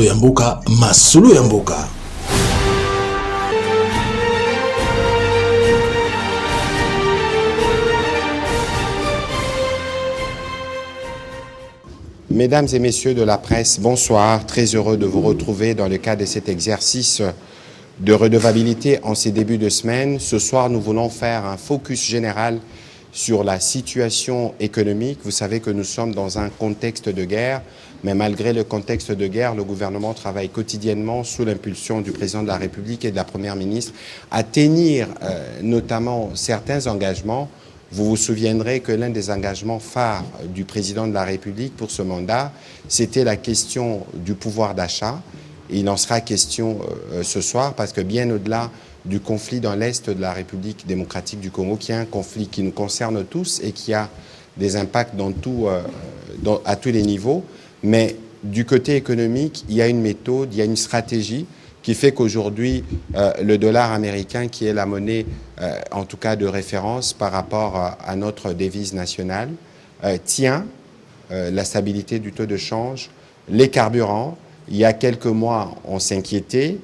ya mboka, masolo ya mboka. Mesdames et messieurs de la presse, bonsoir. Très heureux de vous retrouver dans le cadre de cet exercice de redevabilité en ces débuts de semaine. Ce soir, nous voulons faire un focus général sur la situation économique. Vous savez que nous sommes dans un contexte de guerre, mais malgré le contexte de guerre, le gouvernement travaille quotidiennement sous l'impulsion du président de la République et de la première ministre à tenir notamment certains engagements. Vous vous souviendrez que l'un des engagements phares du président de la République pour ce mandat, c'était la question du pouvoir d'achat. Et il en sera question ce soir parce que bien au-delà du conflit dans l'Est de la République démocratique du Congo, qui est un conflit qui nous concerne tous et qui a des impacts à tous les niveaux, mais du côté économique, il y a une méthode, il y a une stratégie qui fait qu'aujourd'hui, le dollar américain, qui est la monnaie, en tout cas de référence par rapport à notre devise nationale, tient la stabilité du taux de change, les carburants. Il y a quelques mois, on s'inquiétait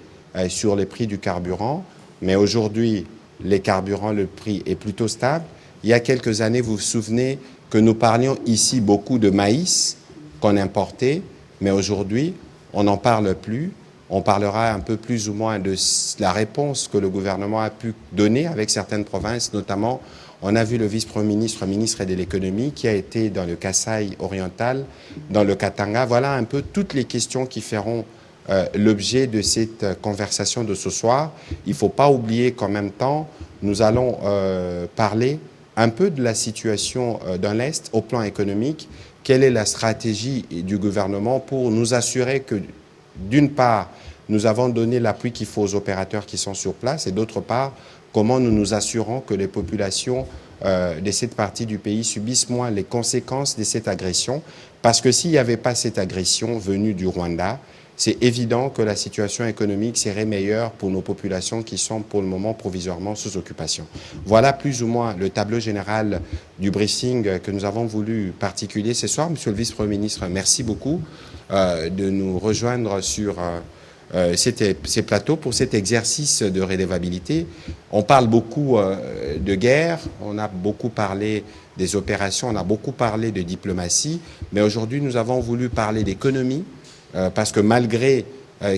sur les prix du carburant, mais aujourd'hui, les carburants, le prix est plutôt stable. Il y a quelques années, vous vous souvenez que nous parlions ici beaucoup de maïs qu'on importait, mais aujourd'hui, on n'en parle plus. On parlera un peu plus ou moins de la réponse que le gouvernement a pu donner avec certaines provinces, notamment, on a vu le vice-premier ministre, ministre de l'économie, qui a été dans le Kasaï oriental, dans le Katanga. Voilà un peu toutes les questions qui feront l'objet de cette conversation de ce soir. Il ne faut pas oublier qu'en même temps, nous allons parler un peu de la situation dans l'Est au plan économique. Quelle est la stratégie du gouvernement pour nous assurer que, d'une part, nous avons donné l'appui qu'il faut aux opérateurs qui sont sur place et d'autre part, comment nous nous assurons que les populations de cette partie du pays subissent moins les conséquences de cette agression. Parce que s'il n'y avait pas cette agression venue du Rwanda, c'est évident que la situation économique serait meilleure pour nos populations qui sont pour le moment provisoirement sous occupation. Voilà plus ou moins le tableau général du briefing que nous avons voulu particulier ce soir. Monsieur le vice-premier ministre, merci beaucoup de nous rejoindre sur ces plateaux pour cet exercice de redevabilité. On parle beaucoup de guerre, on a beaucoup parlé des opérations, on a beaucoup parlé de diplomatie, mais aujourd'hui nous avons voulu parler d'économie parce que malgré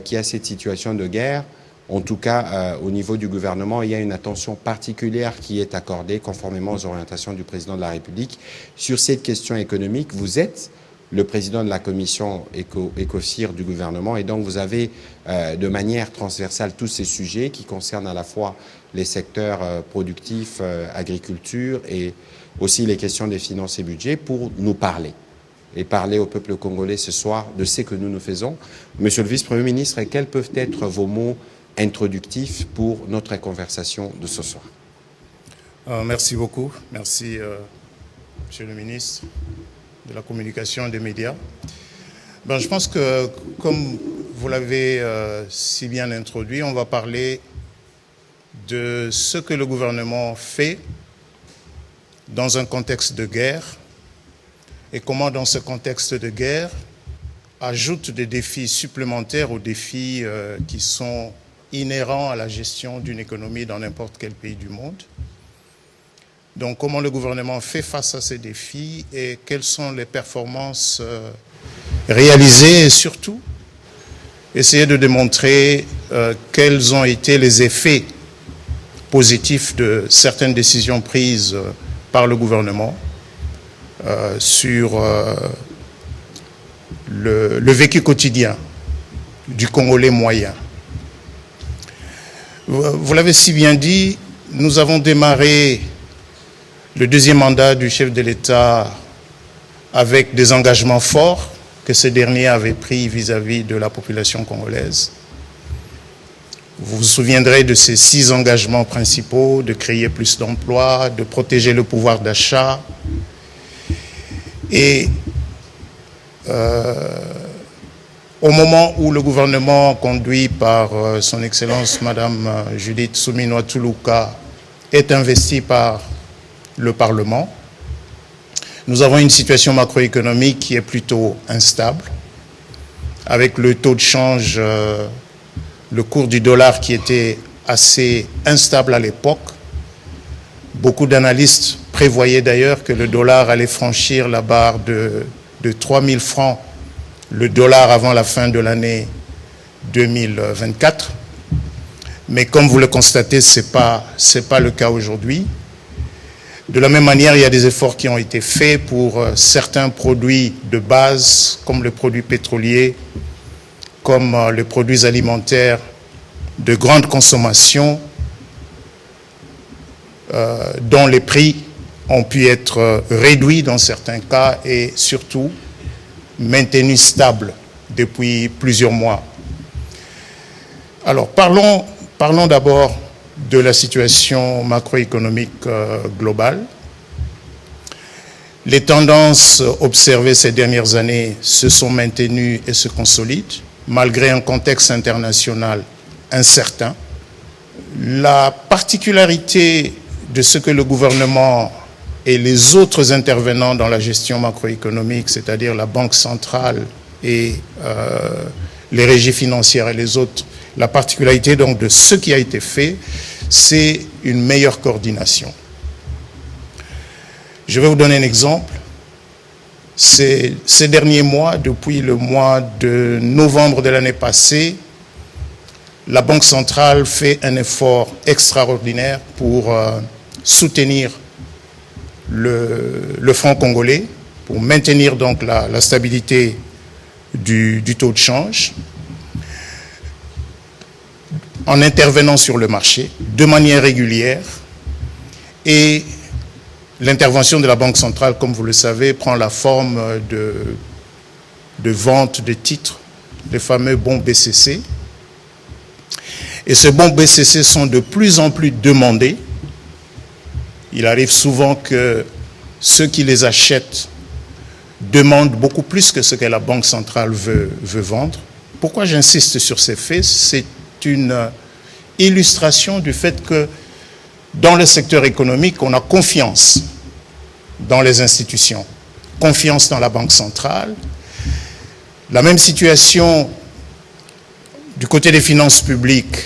qu'il y a cette situation de guerre, en tout cas au niveau du gouvernement, il y a une attention particulière qui est accordée conformément aux orientations du président de la République sur cette question économique. Vous êtes le président de la commission ECOCIR du gouvernement et donc vous avez de manière transversale tous ces sujets qui concernent à la fois les secteurs productifs, agriculture et aussi les questions des finances et budget pour nous parler et parler au peuple congolais ce soir de ce que nous faisons. Monsieur le vice-premier ministre, quels peuvent être vos mots introductifs pour notre conversation de ce soir? Merci beaucoup. Merci, monsieur le ministre de la communication et des médias. Je pense que, comme vous l'avez si bien introduit, on va parler de ce que le gouvernement fait dans un contexte de guerre et comment, dans ce contexte de guerre, ajoute des défis supplémentaires aux défis qui sont inhérents à la gestion d'une économie dans n'importe quel pays du monde. Donc, comment le gouvernement fait face à ces défis et quelles sont les performances réalisées et surtout, essayer de démontrer quels ont été les effets positifs de certaines décisions prises par le gouvernement sur le vécu quotidien du Congolais moyen. Vous l'avez si bien dit, nous avons démarré le deuxième mandat du chef de l'État avec des engagements forts que ce dernier avait pris vis-à-vis de la population congolaise. Vous vous souviendrez de ces 6 engagements principaux, de créer plus d'emplois, de protéger le pouvoir d'achat. Et au moment où le gouvernement conduit par son Excellence Madame Judith Suminwa Tuluka est investi par le Parlement, nous avons une situation macroéconomique qui est plutôt instable, avec le taux de change, le cours du dollar qui était assez instable à l'époque. Beaucoup d'analystes prévoyaient d'ailleurs que le dollar allait franchir la barre de 3 000 francs le dollar avant la fin de l'année 2024. Mais comme vous le constatez, ce n'est pas le cas aujourd'hui. De la même manière, il y a des efforts qui ont été faits pour certains produits de base, comme les produits pétroliers, comme les produits alimentaires de grande consommation, dont les prix ont pu être réduits dans certains cas et surtout maintenus stables depuis plusieurs mois. Alors parlons d'abord de la situation macroéconomique globale. Les tendances observées ces dernières années se sont maintenues et se consolident, malgré un contexte international incertain. La particularité de ce que le gouvernement et les autres intervenants dans la gestion macroéconomique, c'est-à-dire la Banque centrale et les régies financières et les autres, la particularité donc de ce qui a été fait, c'est une meilleure coordination. Je vais vous donner un exemple. Ces derniers mois, depuis le mois de novembre de l'année passée, la Banque centrale fait un effort extraordinaire pour soutenir le franc congolais, pour maintenir donc la stabilité du taux de change, en intervenant sur le marché de manière régulière. Et l'intervention de la Banque centrale, comme vous le savez, prend la forme de vente de titres, les fameux bons BCC. Et ces bons BCC sont de plus en plus demandés. Il arrive souvent que ceux qui les achètent demandent beaucoup plus que ce que la Banque centrale veut vendre. Pourquoi j'insiste sur ces faits? C'est une illustration du fait que dans le secteur économique, on a confiance dans les institutions, confiance dans la Banque centrale. La même situation du côté des finances publiques.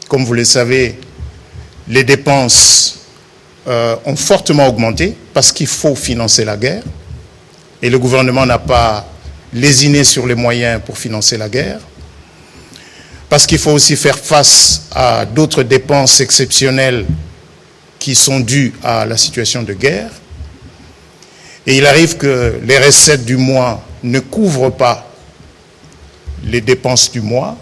Comme vous le savez, les dépenses ont fortement augmenté parce qu'il faut financer la guerre et le gouvernement n'a pas lésiné sur les moyens pour financer la guerre, parce qu'il faut aussi faire face à d'autres dépenses exceptionnelles qui sont dues à la situation de guerre. Et il arrive que les recettes du mois ne couvrent pas les dépenses du mois,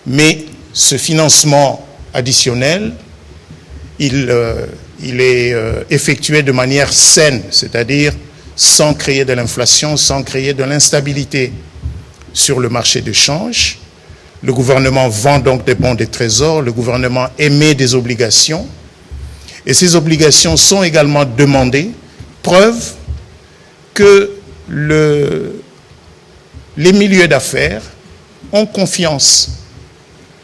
mais ce financement additionnel, il est effectué de manière saine, c'est-à-dire sans créer de l'inflation, sans créer de l'instabilité sur le marché de change. Le gouvernement vend donc des bons de trésor, le gouvernement émet des obligations, et ces obligations sont également demandées, preuve que les milieux d'affaires ont confiance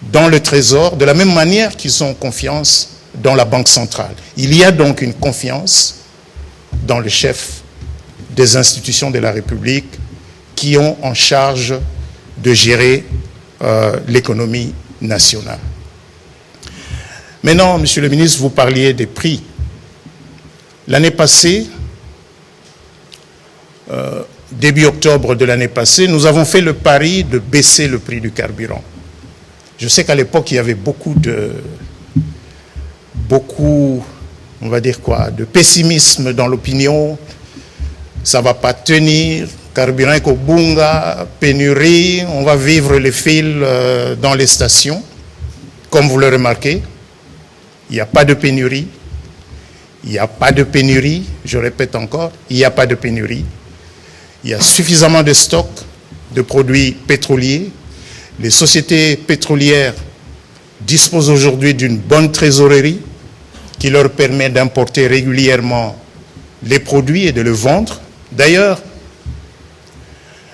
dans le trésor, de la même manière qu'ils ont confiance dans la Banque centrale. Il y a donc une confiance dans le chef des institutions de la République qui ont en charge de gérer l'économie nationale. Maintenant, Monsieur le ministre, vous parliez des prix. L'année passée, début octobre de l'année passée, nous avons fait le pari de baisser le prix du carburant. Je sais qu'à l'époque, il y avait beaucoup, on va dire quoi, de pessimisme dans l'opinion. Ça ne va pas tenir, carburant Kobunga, pénurie, on va vivre les fils dans les stations. Comme vous le remarquez, il n'y a pas de pénurie. Il n'y a pas de pénurie, je répète encore, il n'y a pas de pénurie. Il y a suffisamment de stocks de produits pétroliers. Les sociétés pétrolières disposent aujourd'hui d'une bonne trésorerie qui leur permet d'importer régulièrement les produits et de les vendre. D'ailleurs,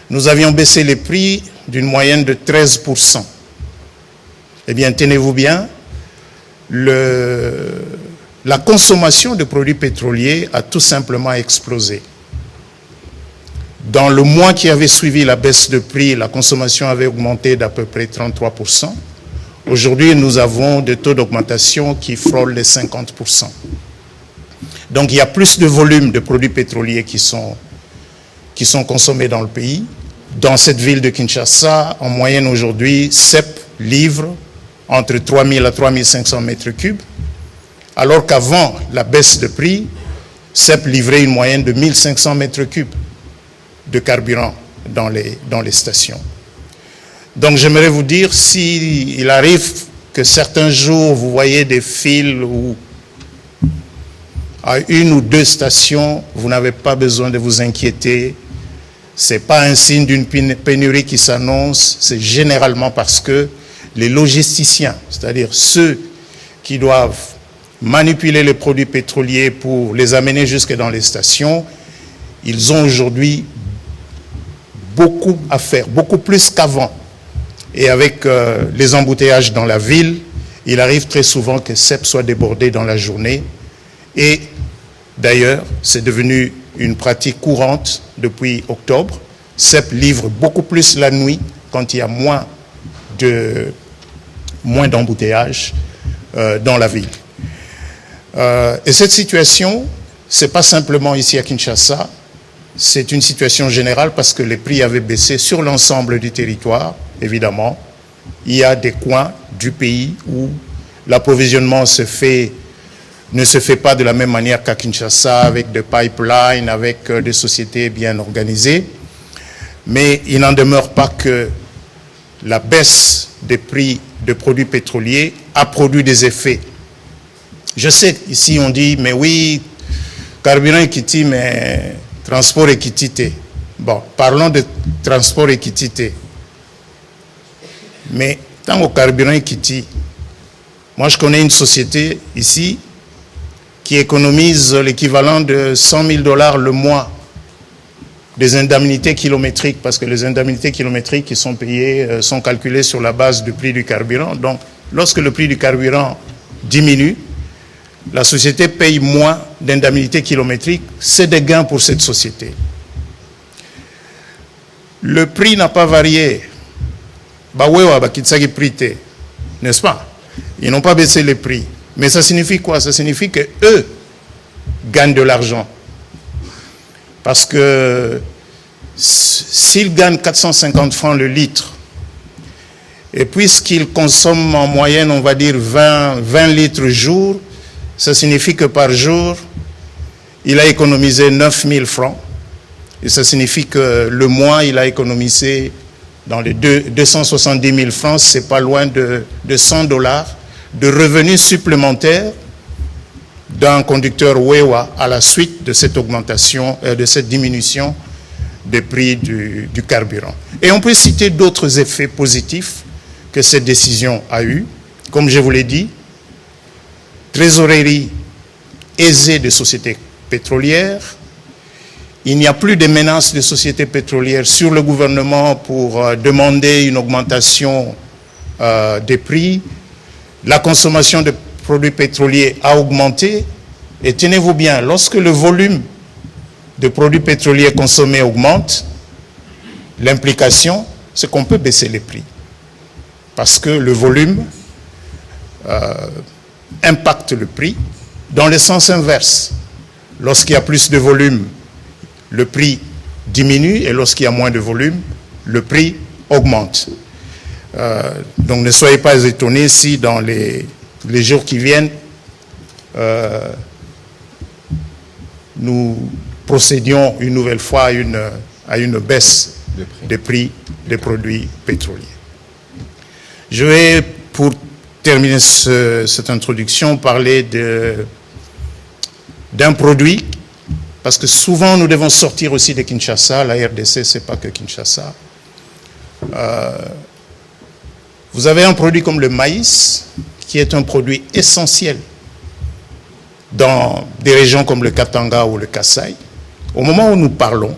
nous avions baissé les prix d'une moyenne de 13%. Eh bien, tenez-vous bien, la consommation de produits pétroliers a tout simplement explosé. Dans le mois qui avait suivi la baisse de prix, la consommation avait augmenté d'à peu près 33%. Aujourd'hui, nous avons des taux d'augmentation qui frôlent les 50%. Donc, il y a plus de volume de produits pétroliers qui sont consommés dans le pays. Dans cette ville de Kinshasa, en moyenne aujourd'hui, CEP livre entre 3 000 à 3 500 mètres cubes, alors qu'avant la baisse de prix, CEP livrait une moyenne de 1 500 mètres cubes de carburant dans les stations. Donc j'aimerais vous dire, s'il arrive que certains jours vous voyez des files où à une ou deux stations, vous n'avez pas besoin de vous inquiéter. Ce n'est pas un signe d'une pénurie qui s'annonce, c'est généralement parce que les logisticiens, c'est-à-dire ceux qui doivent manipuler les produits pétroliers pour les amener jusque dans les stations, ils ont aujourd'hui beaucoup à faire, beaucoup plus qu'avant. Et avec les embouteillages dans la ville, il arrive très souvent que CEP soit débordé dans la journée. Et d'ailleurs, c'est devenu une pratique courante depuis octobre. CEP livre beaucoup plus la nuit quand il y a moins d'embouteillages dans la ville. Et cette situation, ce n'est pas simplement ici à Kinshasa, c'est une situation générale parce que les prix avaient baissé sur l'ensemble du territoire, évidemment. Il y a des coins du pays où l'approvisionnement ne se fait pas de la même manière qu'à Kinshasa, avec des pipelines, avec des sociétés bien organisées. Mais il n'en demeure pas que la baisse des prix de produits pétroliers a produit des effets. Je sais, ici on dit, mais oui, carburant équité, mais transport équité. Bon, parlons de transport équité. Mais tant au carburant équité, moi je connais une société ici qui économise l'équivalent de 100 000 $ le mois des indemnités kilométriques, parce que les indemnités kilométriques qui sont payées sont calculées sur la base du prix du carburant. Donc, lorsque le prix du carburant diminue, la société paye moins d'indemnités kilométriques. C'est des gains pour cette société. Le prix n'a pas varié. N'est-ce pas? Ils n'ont pas baissé les prix. Mais ça signifie quoi? Ça signifie qu'eux gagnent de l'argent. Parce que s'ils gagnent 450 francs le litre, et puisqu'ils consomment en moyenne, on va dire 20 litres jour, ça signifie que par jour, il a économisé 9 000 francs. Et ça signifie que le mois, il a économisé dans les 270 000 francs, c'est pas loin de 100 $ de revenus supplémentaires d'un conducteur Wewa à la suite de cette augmentation, de cette diminution des prix du carburant. Et on peut citer d'autres effets positifs que cette décision a eu. Comme je vous l'ai dit, trésorerie aisée des sociétés pétrolières. Il n'y a plus de menaces des sociétés pétrolières sur le gouvernement pour demander une augmentation des prix. La consommation de produits pétroliers a augmenté. Et tenez-vous bien, lorsque le volume de produits pétroliers consommés augmente, l'implication, c'est qu'on peut baisser les prix. Parce que le volume impacte le prix dans le sens inverse. Lorsqu'il y a plus de volume, le prix diminue, et lorsqu'il y a moins de volume, le prix augmente. Donc ne soyez pas étonnés si dans les jours qui viennent, nous procédions une nouvelle fois à une baisse des prix des produits pétroliers. Je vais, pour terminer cette introduction, parler d'un produit, parce que souvent nous devons sortir aussi de Kinshasa. La RDC, ce n'est pas que Kinshasa. Vous avez un produit comme le maïs, qui est un produit essentiel dans des régions comme le Katanga ou le Kasaï. Au moment où nous parlons,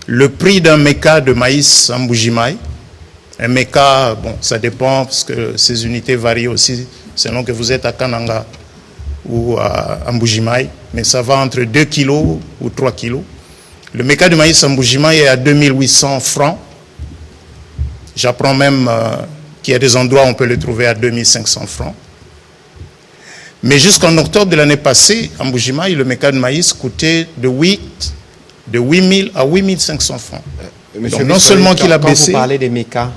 le prix d'un méca de maïs en Mbujimaï, un méca, bon, ça dépend parce que ces unités varient aussi selon que vous êtes à Kananga ou à Mbujimaï, mais ça va entre 2 kilos ou 3 kilos. Le méca de maïs en Mbuji-Mayi est à 2800 francs. J'apprends même qu'il y a des endroits où on peut le trouver à 2500 francs. Mais jusqu'en octobre de l'année passée, en Mbuji-Mayi, le méca de maïs coûtait de 8 000 à 8 500 francs. Monsieur Donc, non seulement qu'il a baissé... Quand vous parlez des mécas,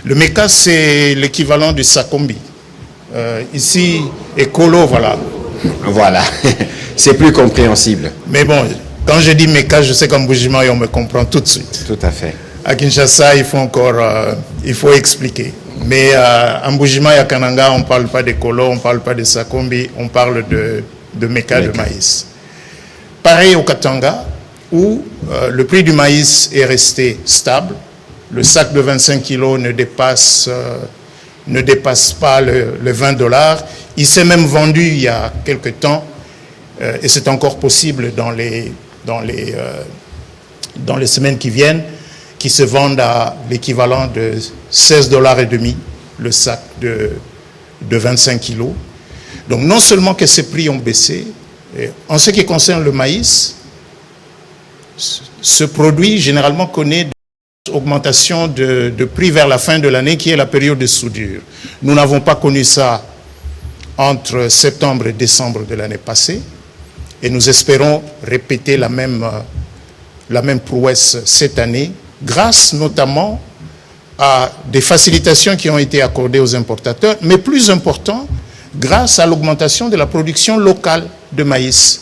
le méca, c'est l'équivalent du sakombi. Ici, écolo, voilà. voilà, c'est plus compréhensible. Mais bon, quand je dis méca, je sais qu'en Mbuji-Mayi, on me comprend tout de suite. Tout à fait. À Kinshasa, il faut expliquer. Mais en Mbuji-Mayi, à Kananga, on ne parle pas d'écolo, on ne parle pas de sakombi, on parle de méca de maïs. Pareil au Katanga, où le prix du maïs est resté stable. Le sac de 25 kilos ne dépasse pas le 20 $. Il s'est même vendu il y a quelque temps, et c'est encore possible dans les semaines qui viennent, qui se vendent à l'équivalent de 16,5 $ le sac de 25 kilos. Donc non seulement que ces prix ont baissé, en ce qui concerne le maïs, ce produit généralement connaît une augmentation de prix vers la fin de l'année qui est la période de soudure. Nous n'avons pas connu ça entre septembre et décembre de l'année passée et nous espérons répéter la même prouesse cette année grâce notamment à des facilitations qui ont été accordées aux importateurs, mais plus important, grâce à l'augmentation de la production locale de maïs.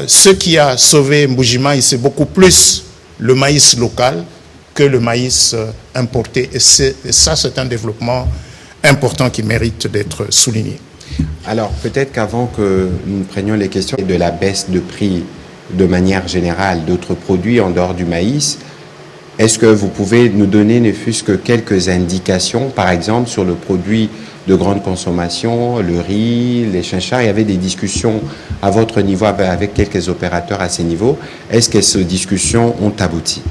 Ce qui a sauvé Mbuji-Mayi, c'est beaucoup plus le maïs local que le maïs importé. Et ça, c'est un développement important qui mérite d'être souligné. Alors, peut-être qu'avant que nous prenions les questions de la baisse de prix de manière générale d'autres produits en dehors du maïs, est-ce que vous pouvez nous donner ne fût-ce que quelques indications, par exemple, sur le produit de grande consommation, le riz, les chinchards? Il y avait des discussions à votre niveau avec quelques opérateurs à ces niveaux. Est-ce que ces discussions ont abouti?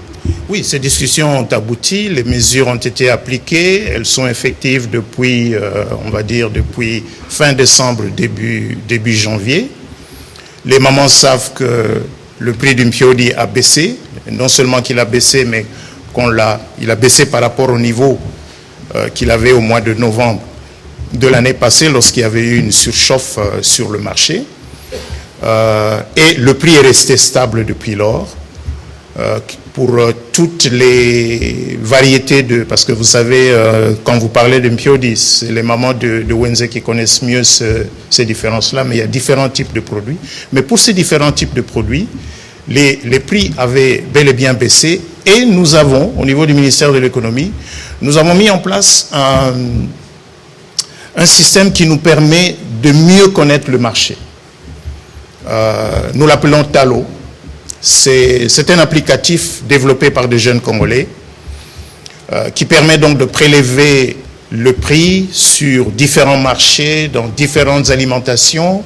Oui, ces discussions ont abouti, les mesures ont été appliquées, elles sont effectives depuis, on va dire, depuis fin décembre, début janvier. Les mamans savent que le prix du mpiodi a baissé, non seulement qu'il a baissé, mais il a baissé par rapport au niveau qu'il avait au mois de novembre de l'année passée lorsqu'il y avait eu une surchauffe sur le marché. Et le prix est resté stable depuis lors. Pour toutes les variétés parce que vous savez, quand vous parlez de mpiodi, c'est les mamans de Wenze qui connaissent mieux ces différences-là, mais il y a différents types de produits. Mais pour ces différents types de produits, les prix avaient bel et bien baissé et nous avons, au niveau du ministère de l'économie, nous avons mis en place un système qui nous permet de mieux connaître le marché. Nous l'appelons Talo. C'est un applicatif développé par des jeunes Congolais qui permet donc de prélever le prix sur différents marchés, dans différentes alimentations,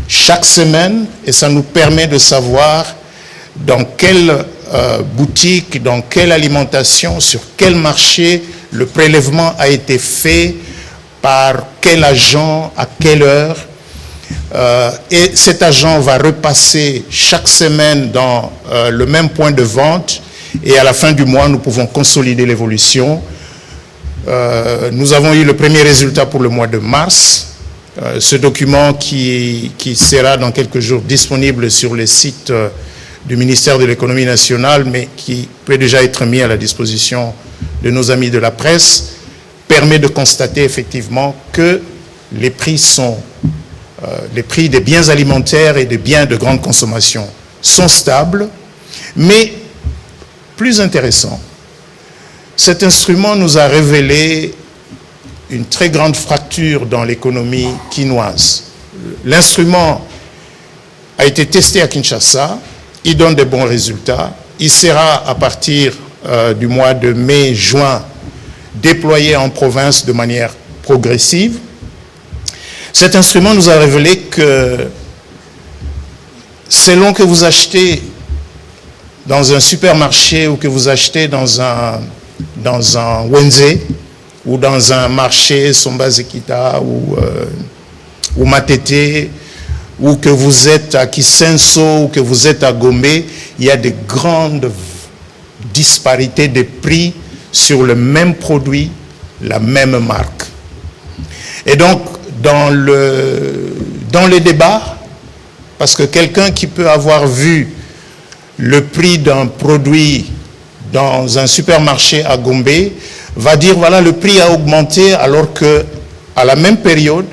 chaque semaine, et ça nous permet de savoir dans quelle boutique, dans quelle alimentation, sur quel marché le prélèvement a été fait, par quel agent, à quelle heure. Et cet agent va repasser chaque semaine dans le même point de vente et à la fin du mois, nous pouvons consolider l'évolution. Nous avons eu le premier résultat pour le mois de mars. Ce document qui sera dans quelques jours disponible sur les sites du ministère de l'économie nationale, mais qui peut déjà être mis à la disposition de nos amis de la presse, permet de constater effectivement que les prix des biens alimentaires et des biens de grande consommation sont stables, mais plus intéressant, cet instrument nous a révélé une très grande fracture dans l'économie quinoise. L'instrument a été testé à Kinshasa, il donne de bons résultats, il sera à partir du mois de mai-juin déployé en province de manière progressive. Cet instrument nous a révélé que selon que vous achetez dans un supermarché ou que vous achetez dans un Wenze ou dans un marché Somba Zekita ou Matete ou que vous êtes à Kisenso, ou que vous êtes à Gombe, il y a de grandes disparités de prix sur le même produit, la même marque. Et donc, dans les débats, parce que quelqu'un qui peut avoir vu le prix d'un produit dans un supermarché à Gombe va dire, voilà, le prix a augmenté, alors que à la même période,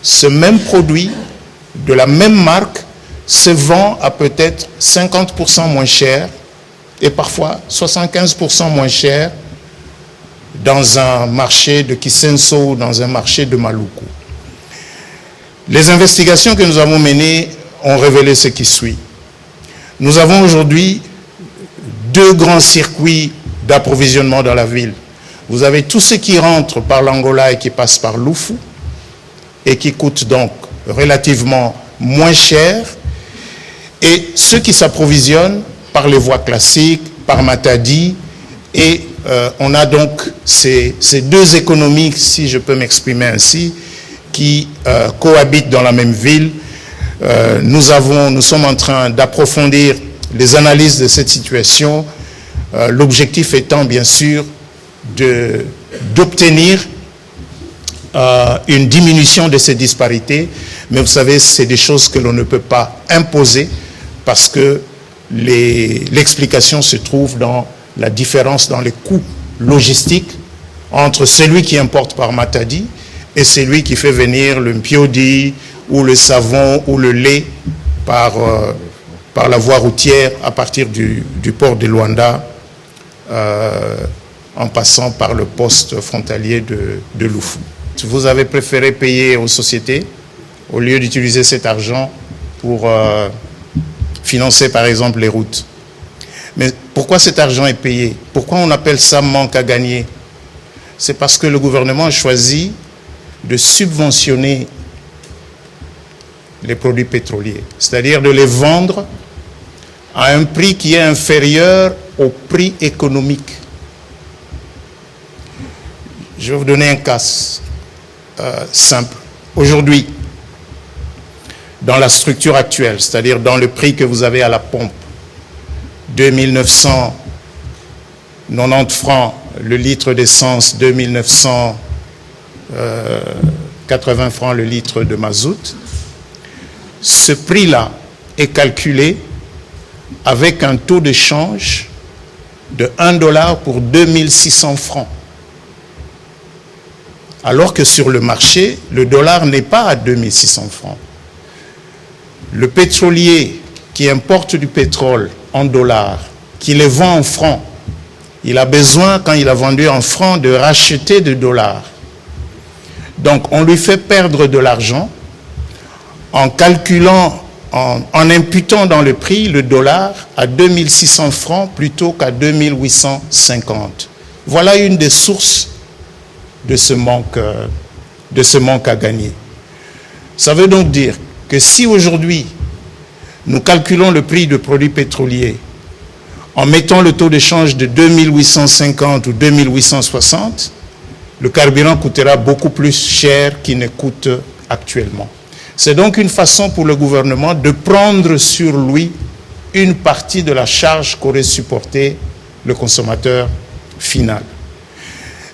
ce même produit de la même marque se vend à peut-être 50% moins cher et parfois 75% moins cher dans un marché de Kisenso ou dans un marché de Maluku. Les investigations que nous avons menées ont révélé ce qui suit. Nous avons aujourd'hui 2 grands circuits d'approvisionnement dans la ville. Vous avez tout ce qui rentre par l'Angola et qui passe par Lufu et qui coûte donc relativement moins cher, et ceux qui s'approvisionnent par les voies classiques, par Matadi, et on a donc ces 2 économies, si je peux m'exprimer ainsi, qui cohabitent dans la même ville. Nous sommes en train d'approfondir les analyses de cette situation, l'objectif étant bien sûr d'obtenir une diminution de ces disparités, mais vous savez, c'est des choses que l'on ne peut pas imposer parce que l'explication se trouve dans la différence dans les coûts logistiques entre celui qui importe par Matadi et celui qui fait venir le mpiodi ou le savon ou le lait par la voie routière à partir du port de Luanda en passant par le poste frontalier de Lufu. Vous avez préféré payer aux sociétés au lieu d'utiliser cet argent pour financer par exemple les routes. Mais pourquoi cet argent est payé? Pourquoi on appelle ça manque à gagner? C'est parce que le gouvernement a choisi de subventionner les produits pétroliers, c'est-à-dire de les vendre à un prix qui est inférieur au prix économique. Je vais vous donner un cas simple. Aujourd'hui, dans la structure actuelle, c'est-à-dire dans le prix que vous avez à la pompe, 2990 francs le litre d'essence, 2980 francs le litre de mazout. Ce prix-là est calculé avec un taux de change de 1 dollar pour 2600 francs. Alors que sur le marché, le dollar n'est pas à 2600 francs. Le pétrolier qui importe du pétrole en dollars, qui les vend en francs, il a besoin, quand il a vendu en francs, de racheter des dollars. Donc on lui fait perdre de l'argent en calculant, en imputant dans le prix le dollar à 2600 francs plutôt qu'à 2850. Voilà une des sources de ce manque à gagner. Ça veut donc dire que si aujourd'hui nous calculons le prix de produits pétroliers en mettant le taux de change de 2850 ou 2860, le carburant coûtera beaucoup plus cher qu'il ne coûte actuellement. C'est donc une façon pour le gouvernement de prendre sur lui une partie de la charge qu'aurait supporté le consommateur final.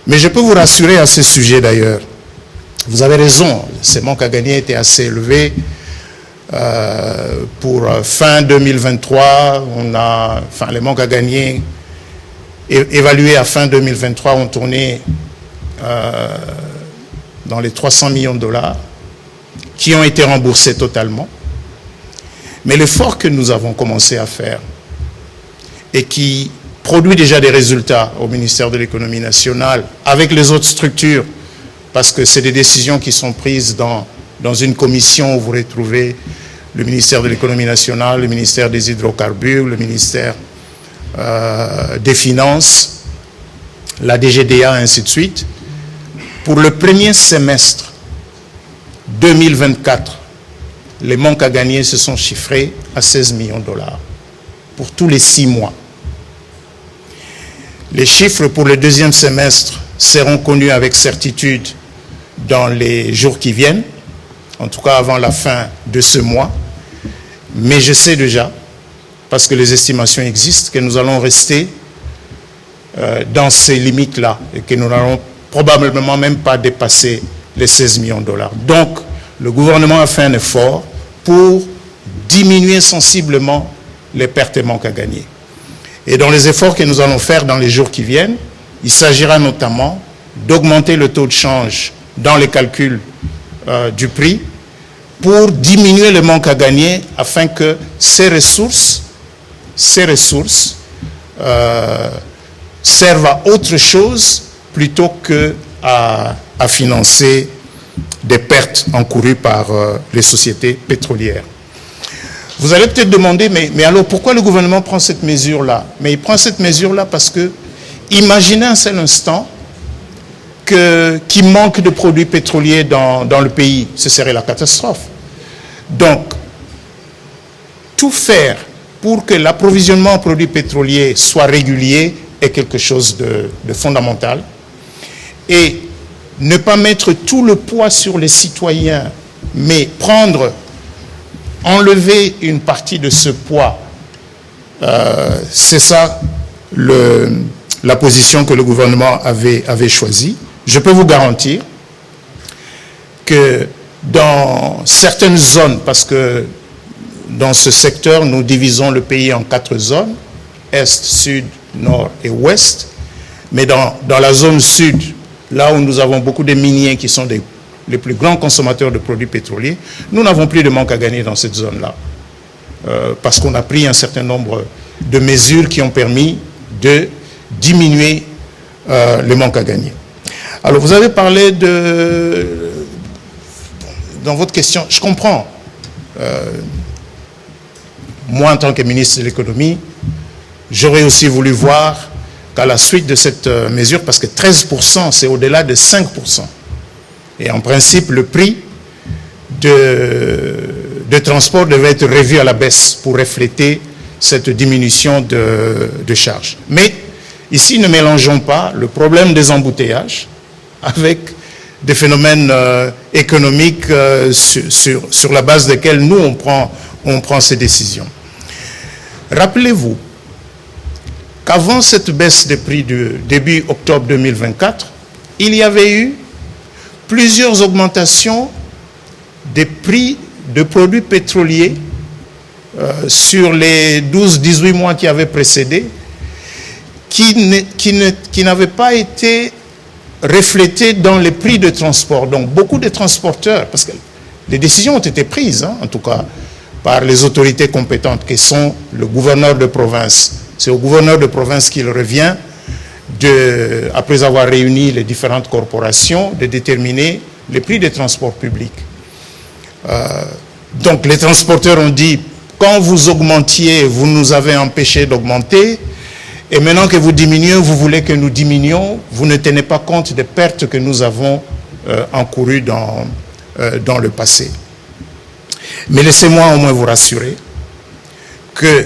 Mais je peux vous rassurer à ce sujet d'ailleurs. Vous avez raison, ces manques à gagner étaient assez élevés. Pour fin 2023, les manques à gagner évalués à fin 2023 ont tourné dans les 300 millions de dollars qui ont été remboursés totalement. Mais l'effort que nous avons commencé à faire et qui produit déjà des résultats au ministère de l'économie nationale avec les autres structures, parce que c'est des décisions qui sont prises dans une commission où vous retrouvez le ministère de l'économie nationale, le ministère des hydrocarbures, le ministère des Finances, la DGDA, ainsi de suite. Pour le premier semestre 2024, les manques à gagner se sont chiffrés à 16 millions de dollars pour tous les 6 mois. Les chiffres pour le deuxième semestre seront connus avec certitude dans les jours qui viennent. en tout cas avant la fin de ce mois. Mais je sais déjà, parce que les estimations existent, que nous allons rester dans ces limites-là et que nous n'allons probablement même pas dépasser les 16 millions de dollars. Donc, le gouvernement a fait un effort pour diminuer sensiblement les pertes et manques à gagner. Et dans les efforts que nous allons faire dans les jours qui viennent, il s'agira notamment d'augmenter le taux de change dans les calculs du prix pour diminuer le manque à gagner afin que ces ressources servent à autre chose plutôt qu'à financer des pertes encourues par les sociétés pétrolières. Vous allez peut-être demander, mais alors pourquoi le gouvernement prend cette mesure-là? Mais il prend cette mesure-là parce que, imaginez un seul instant qu'il manque de produits pétroliers dans le pays, ce serait la catastrophe. Donc, tout faire pour que l'approvisionnement en produits pétroliers soit régulier est quelque chose de fondamental. Et ne pas mettre tout le poids sur les citoyens, mais enlever une partie de ce poids, c'est ça la position que le gouvernement avait choisie. Je peux vous garantir que dans certaines zones, parce que dans ce secteur, nous divisons le pays en 4 zones, Est, Sud, Nord et Ouest, mais dans la zone Sud, là où nous avons beaucoup de miniers qui sont les plus grands consommateurs de produits pétroliers, nous n'avons plus de manque à gagner dans cette zone-là, parce qu'on a pris un certain nombre de mesures qui ont permis de diminuer le manque à gagner. Alors, vous avez parlé dans votre question, je comprends. Moi, en tant que ministre de l'économie, j'aurais aussi voulu voir qu'à la suite de cette mesure, parce que 13%, c'est au-delà de 5%. Et en principe, le prix de transport devait être revu à la baisse pour refléter cette diminution de charges. Mais ici, ne mélangeons pas le problème des embouteillages avec des phénomènes économiques sur la base desquels nous, on prend ces décisions. Rappelez-vous qu'avant cette baisse des prix du début octobre 2024, il y avait eu plusieurs augmentations des prix de produits pétroliers sur les 12-18 mois qui avaient précédé, qui n'avaient pas été reflétés dans les prix de transport. Donc beaucoup de transporteurs, parce que les décisions ont été prises, en tout cas, par les autorités compétentes, qui sont le gouverneur de province. C'est au gouverneur de province qu'il revient, après avoir réuni les différentes corporations, de déterminer les prix des transports publics. Donc les transporteurs ont dit, quand vous augmentiez, vous nous avez empêché d'augmenter, et maintenant que vous diminuez, vous voulez que nous diminuions, vous ne tenez pas compte des pertes que nous avons encourues dans le passé. Mais laissez-moi au moins vous rassurer que,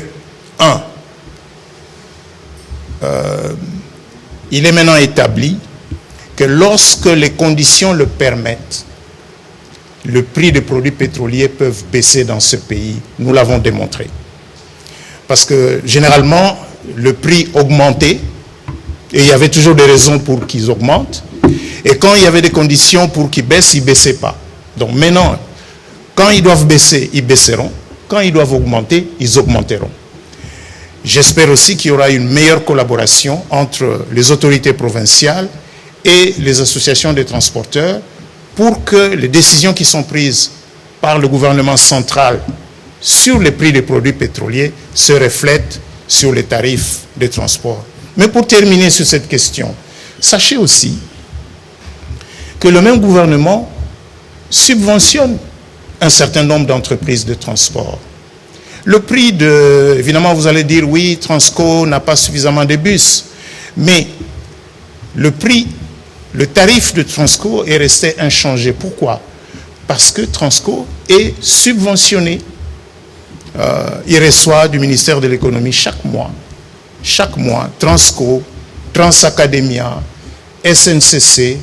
il est maintenant établi que lorsque les conditions le permettent, le prix des produits pétroliers peuvent baisser dans ce pays. Nous l'avons démontré. Parce que généralement, le prix augmentait et il y avait toujours des raisons pour qu'ils augmentent. Et quand il y avait des conditions pour qu'ils baissent, ils ne baissaient pas. Donc maintenant, quand ils doivent baisser, ils baisseront. Quand ils doivent augmenter, ils augmenteront. J'espère aussi qu'il y aura une meilleure collaboration entre les autorités provinciales et les associations des transporteurs pour que les décisions qui sont prises par le gouvernement central sur les prix des produits pétroliers se reflètent sur les tarifs de transport. Mais pour terminer sur cette question, sachez aussi que le même gouvernement subventionne un certain nombre d'entreprises de transport. Le prix évidemment vous allez dire oui, Transco n'a pas suffisamment de bus, mais le tarif de Transco est resté inchangé. Pourquoi? Parce que Transco est subventionné. Il reçoit du ministère de l'économie chaque mois, Transco, Transacademia, SNCC,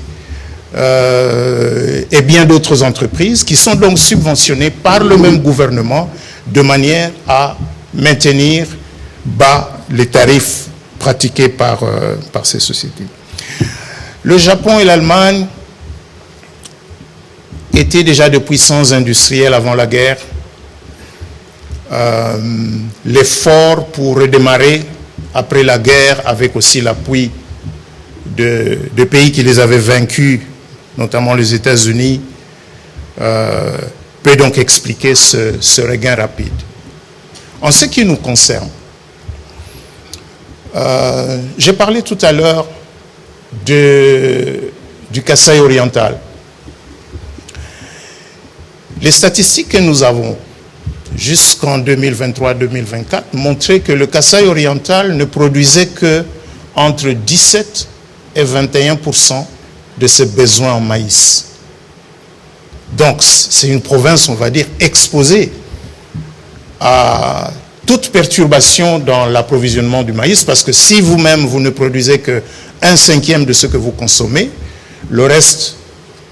et bien d'autres entreprises qui sont donc subventionnées par le même gouvernement de manière à maintenir bas les tarifs pratiqués par ces sociétés. Le Japon et l'Allemagne étaient déjà des puissances industrielles avant la guerre. L'effort pour redémarrer après la guerre, avec aussi l'appui de pays qui les avaient vaincus, notamment les États-Unis, peut donc expliquer ce regain rapide. En ce qui nous concerne, j'ai parlé tout à l'heure du Kasaï oriental. Les statistiques que nous avons jusqu'en 2023-2024 montraient que le Kasaï oriental ne produisait que entre 17 et 21% de ses besoins en maïs. Donc, c'est une province, on va dire, exposée à toute perturbation dans l'approvisionnement du maïs, parce que si vous-même, vous ne produisez que 1/5 de ce que vous consommez, le reste,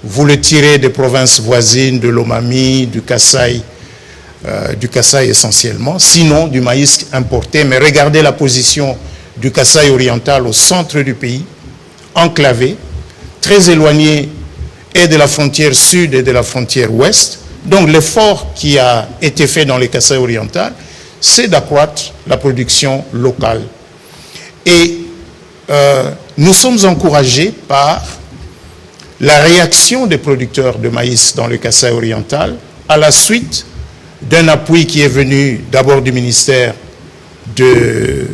vous le tirez des provinces voisines, de l'Omami, du Kasaï essentiellement, sinon du maïs importé. Mais regardez la position du Kasaï oriental au centre du pays, enclavé, très éloigné et de la frontière sud et de la frontière ouest. Donc l'effort qui a été fait dans les Kasaï oriental, c'est d'accroître la production locale. Et nous sommes encouragés par la réaction des producteurs de maïs dans le Kasaï oriental à la suite d'un appui qui est venu d'abord du ministère de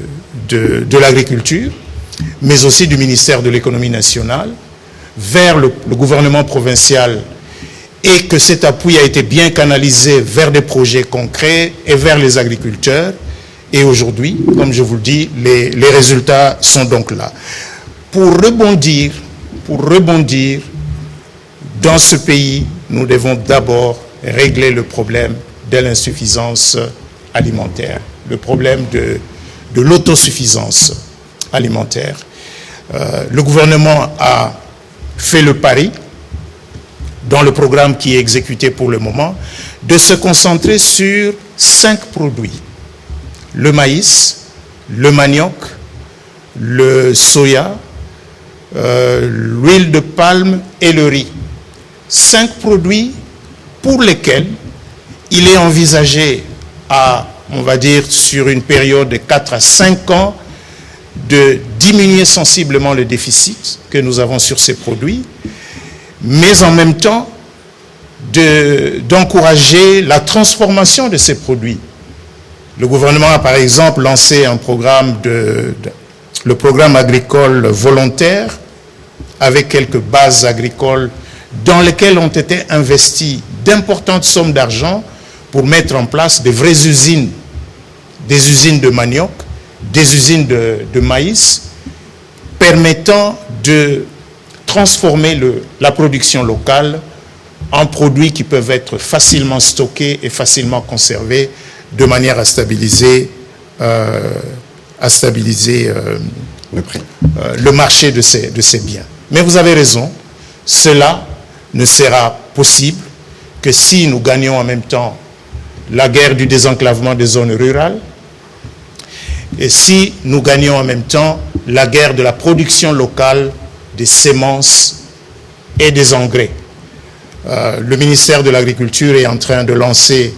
l'Agriculture, mais aussi du ministère de l'Économie nationale, vers le gouvernement provincial, et que cet appui a été bien canalisé vers des projets concrets et vers les agriculteurs. Et aujourd'hui, comme je vous le dis, les résultats sont donc là. Pour rebondir dans ce pays, nous devons d'abord régler le problème de l'insuffisance alimentaire, le problème de l'autosuffisance alimentaire. Le gouvernement a fait le pari, dans le programme qui est exécuté pour le moment, de se concentrer sur 5 produits. Le maïs, le manioc, le soya, l'huile de palme et le riz. 5 produits pour lesquels il est envisagé on va dire, sur une période de 4 à 5 ans, de diminuer sensiblement le déficit que nous avons sur ces produits, mais en même temps d'encourager la transformation de ces produits. Le gouvernement a par exemple lancé un programme, le programme agricole volontaire, avec quelques bases agricoles dans lesquelles ont été investies d'importantes sommes d'argent pour mettre en place des vraies usines, des usines de manioc, des usines de maïs, permettant de transformer la production locale en produits qui peuvent être facilement stockés et facilement conservés de manière à stabiliser le marché de ces biens. Mais vous avez raison, cela ne sera possible que si nous gagnons en même temps la guerre du désenclavement des zones rurales et si nous gagnons en même temps la guerre de la production locale des semences et des engrais. Le ministère de l'Agriculture est en train de relancer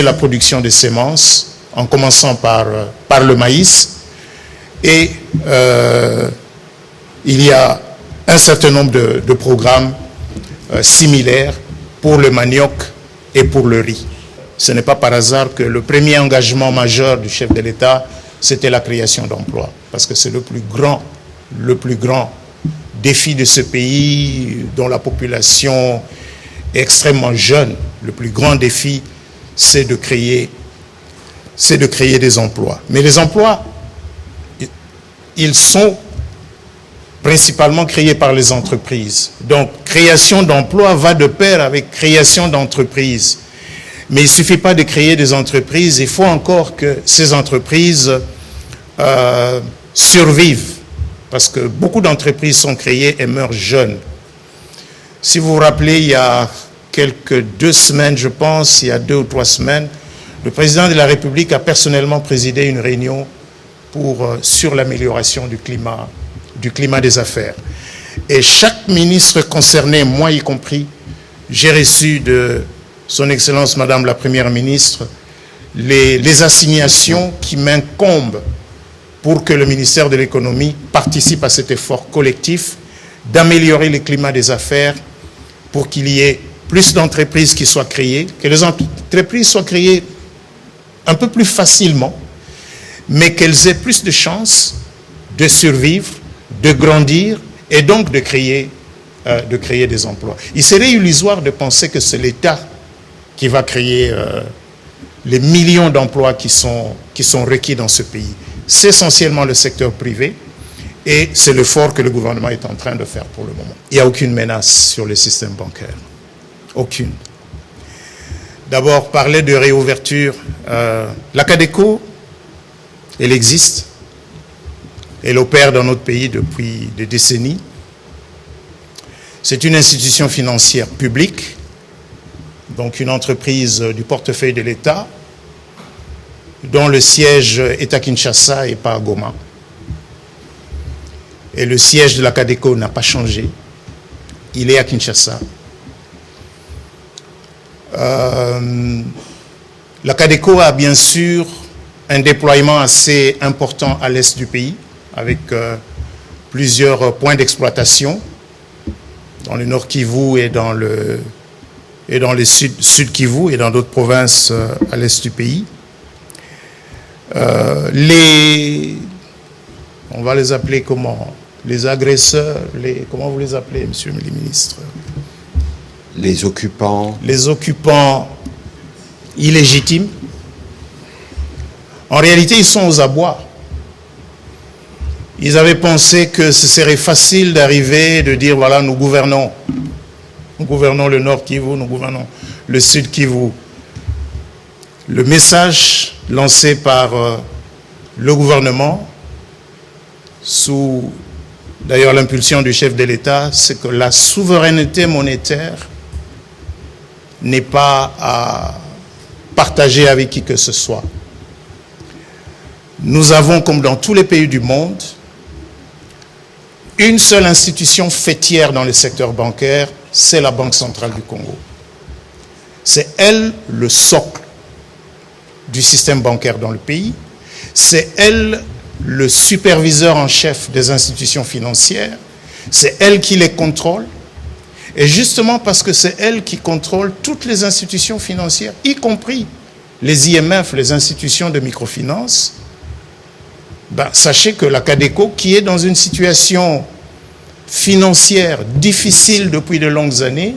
la production des semences, en commençant par le maïs, et il y a un certain nombre de programmes similaires pour le manioc et pour le riz. Ce n'est pas par hasard que le premier engagement majeur du chef de l'État, c'était la création d'emplois, parce que c'est le plus grand défi de ce pays, dont la population est extrêmement jeune. Le plus grand défi, c'est de créer des emplois. Mais les emplois, ils sont principalement créés par les entreprises. Donc, création d'emplois va de pair avec création d'entreprises. Mais il ne suffit pas de créer des entreprises, il faut encore que ces entreprises survivent. Parce que beaucoup d'entreprises sont créées et meurent jeunes. Si vous vous rappelez, il y a quelques 2 semaines, je pense, il y a 2 ou 3 semaines, le président de la République a personnellement présidé une réunion sur l'amélioration du climat des affaires. Et chaque ministre concerné, moi y compris, j'ai reçu de son Excellence Madame la Première ministre les assignations qui m'incombent pour que le ministère de l'économie participe à cet effort collectif d'améliorer le climat des affaires pour qu'il y ait plus d'entreprises qui soient créées, que les entreprises soient créées un peu plus facilement, mais qu'elles aient plus de chances de survivre, de grandir et donc de créer des emplois. Il serait illusoire de penser que c'est l'État qui va créer les millions d'emplois qui sont requis dans ce pays. C'est essentiellement le secteur privé et c'est l'effort que le gouvernement est en train de faire pour le moment. Il n'y a aucune menace sur le système bancaire. Aucune. D'abord, parler de réouverture. La Cadeco, elle existe. Elle opère dans notre pays depuis des décennies. C'est une institution financière publique, donc une entreprise du portefeuille de l'État, dont le siège est à Kinshasa et pas à Goma. Et le siège de la Cadeco n'a pas changé. Il est à Kinshasa. La Cadeco a bien sûr un déploiement assez important à l'est du pays, avec plusieurs points d'exploitation dans le nord Kivu et dans le sud Kivu et dans d'autres provinces à l'est du pays. On va les appeler comment? Les agresseurs, comment vous les appelez, monsieur le ministre? Les occupants. Les occupants illégitimes. En réalité, ils sont aux abois. Ils avaient pensé que ce serait facile d'arriver, de dire, voilà, nous gouvernons. Nous gouvernons le nord Kivu, nous gouvernons le sud Kivu. Le message lancé par le gouvernement, sous d'ailleurs l'impulsion du chef de l'État, c'est que la souveraineté monétaire n'est pas à partager avec qui que ce soit. Nous avons, comme dans tous les pays du monde, une seule institution fêtière dans le secteur bancaire, c'est la Banque centrale du Congo. C'est elle le socle du système bancaire dans le pays. C'est elle le superviseur en chef des institutions financières. C'est elle qui les contrôle. Et justement parce que c'est elle qui contrôle toutes les institutions financières, y compris les IMF, les institutions de microfinance, sachez que la Cadeco, qui est dans une situation financière difficile depuis de longues années,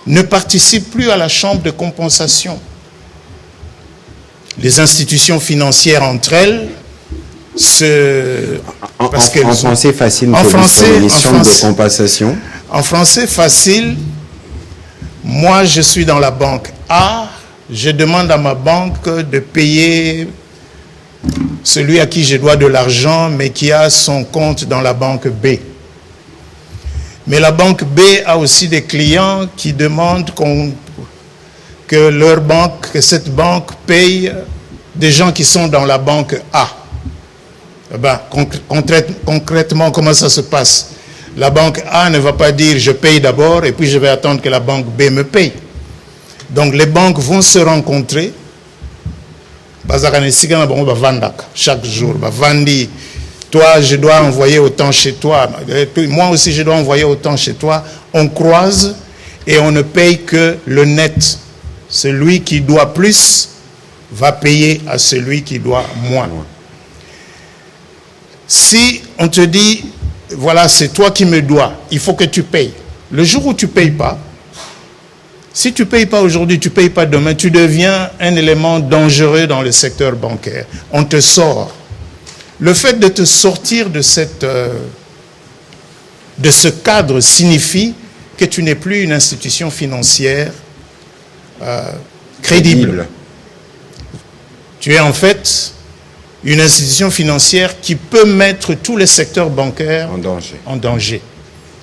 ne participe plus à la chambre de compensation. Les institutions financières entre elles En français facile, une mission de compensation. En français facile, moi je suis dans la banque A, je demande à ma banque de payer celui à qui je dois de l'argent, mais qui a son compte dans la banque B. Mais la banque B a aussi des clients qui demandent que cette banque paye des gens qui sont dans la banque A. Concrètement, comment ça se passe? La banque A ne va pas dire je paye d'abord et puis je vais attendre que la banque B me paye. Donc les banques vont se rencontrer. Chaque jour, toi je dois envoyer autant chez toi, moi aussi je dois envoyer autant chez toi. On croise et on ne paye que le net. Celui qui doit plus va payer à celui qui doit moins. Si on te dit, voilà, c'est toi qui me dois, il faut que tu payes. Le jour où tu ne payes pas, si tu ne payes pas aujourd'hui, tu ne payes pas demain, tu deviens un élément dangereux dans le secteur bancaire. On te sort. Le fait de te sortir de ce cadre signifie que tu n'es plus une institution financière crédible. Tu es en fait une institution financière qui peut mettre tous les secteurs bancaires en danger.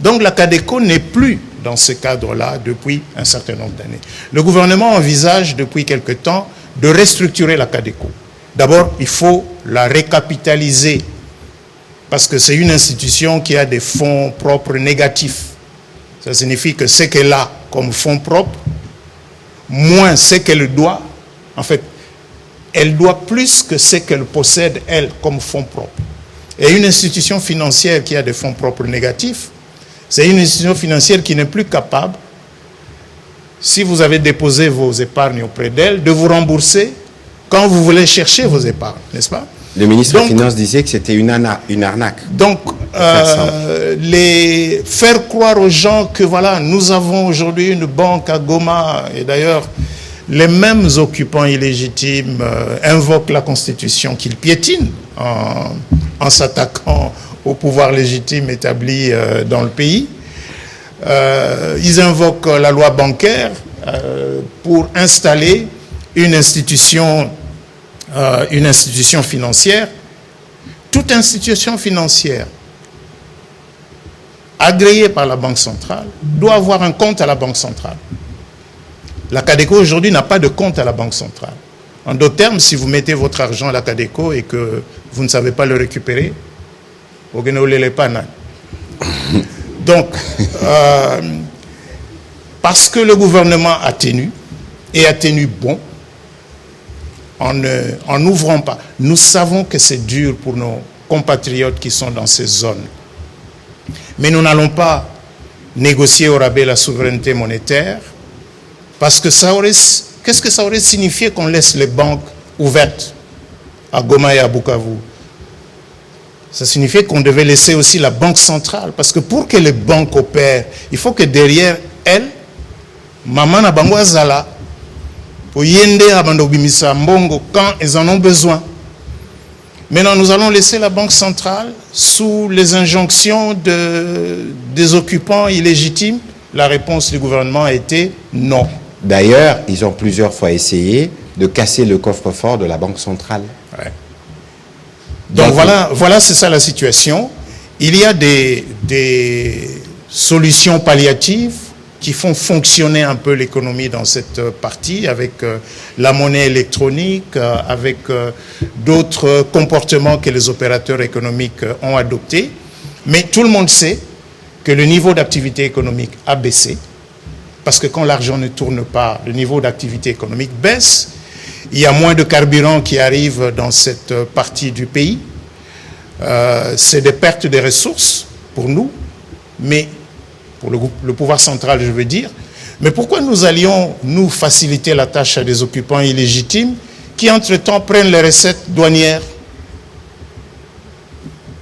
Donc la CADECO n'est plus dans ce cadre-là depuis un certain nombre d'années. Le gouvernement envisage depuis quelque temps de restructurer la CADECO. D'abord, il faut la récapitaliser parce que c'est une institution qui a des fonds propres négatifs. Ça signifie que ce qu'elle a comme fonds propres, moins ce qu'elle doit, en fait, elle doit plus que ce qu'elle possède, elle, comme fonds propres. Et une institution financière qui a des fonds propres négatifs, c'est une institution financière qui n'est plus capable, si vous avez déposé vos épargnes auprès d'elle, de vous rembourser quand vous voulez chercher vos épargnes, n'est-ce pas? Le ministre des Finances disait que c'était une arnaque. Donc, faire croire aux gens que voilà, nous avons aujourd'hui une banque à Goma, et d'ailleurs, les mêmes occupants illégitimes invoquent la Constitution qu'ils piétinent en s'attaquant au pouvoir légitime établi dans le pays. Ils invoquent la loi bancaire pour installer une institution financière. Toute institution financière agréée par la Banque centrale doit avoir un compte à la Banque centrale. La CADECO aujourd'hui n'a pas de compte à la Banque centrale. En d'autres termes, si vous mettez votre argent à la CADECO et que vous ne savez pas le récupérer, vous ne pas. Donc, parce que le gouvernement a tenu, et a tenu bon, en n'ouvrant pas. Nous savons que c'est dur pour nos compatriotes qui sont dans ces zones. Mais nous n'allons pas négocier au rabais la souveraineté monétaire, parce que qu'est-ce que ça aurait signifié qu'on laisse les banques ouvertes à Goma et à Bukavu? Ça signifiait qu'on devait laisser aussi la Banque centrale, parce que pour que les banques opèrent, il faut que derrière elles, maman na bango azala, pour yende abando bimisa mbongo quand ils en ont besoin. Maintenant, nous allons laisser la Banque centrale sous les injonctions des occupants illégitimes. La réponse du gouvernement a été non. D'ailleurs, ils ont plusieurs fois essayé de casser le coffre-fort de la Banque centrale. Ouais. Donc voilà, c'est ça la situation. Il y a des solutions palliatives qui font fonctionner un peu l'économie dans cette partie, avec la monnaie électronique, avec d'autres comportements que les opérateurs économiques ont adoptés. Mais tout le monde sait que le niveau d'activité économique a baissé, parce que quand l'argent ne tourne pas, le niveau d'activité économique baisse. Il y a moins de carburant qui arrive dans cette partie du pays. C'est des pertes de ressources pour nous, mais pour le pouvoir central, je veux dire. Mais pourquoi nous allions nous faciliter la tâche à des occupants illégitimes qui, entre-temps, prennent les recettes douanières?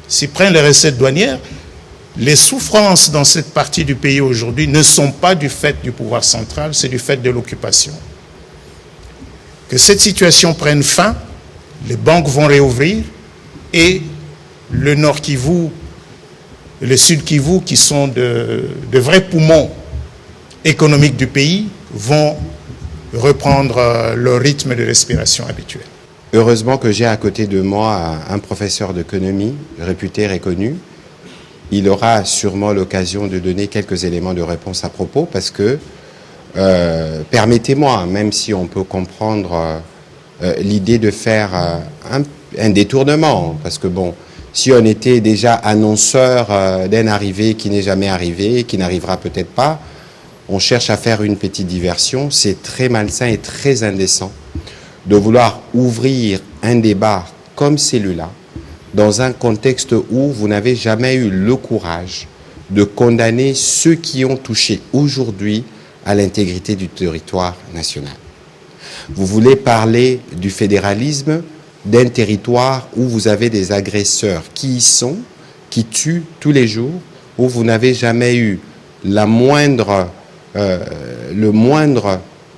S'ils prennent les recettes douanières, les souffrances dans cette partie du pays aujourd'hui ne sont pas du fait du pouvoir central, c'est du fait de l'occupation. Que cette situation prenne fin, les banques vont réouvrir et le Nord Kivu et le Sud Kivu, qui sont de vrais poumons économiques du pays, vont reprendre leur rythme de respiration habituel. Heureusement que j'ai à côté de moi un professeur d'économie réputé, reconnu. Il aura sûrement l'occasion de donner quelques éléments de réponse à propos, parce que permettez-moi, même si on peut comprendre l'idée de faire un détournement, parce que bon, si on était déjà annonceur d'une arrivée qui n'est jamais arrivée, qui n'arrivera peut-être pas, on cherche à faire une petite diversion. C'est très malsain et très indécent de vouloir ouvrir un débat comme celui-là dans un contexte où vous n'avez jamais eu le courage de condamner ceux qui ont touché aujourd'hui à l'intégrité du territoire national. Vous voulez parler du fédéralisme d'un territoire où vous avez des agresseurs qui y sont, qui tuent tous les jours, où vous n'avez jamais eu le moindre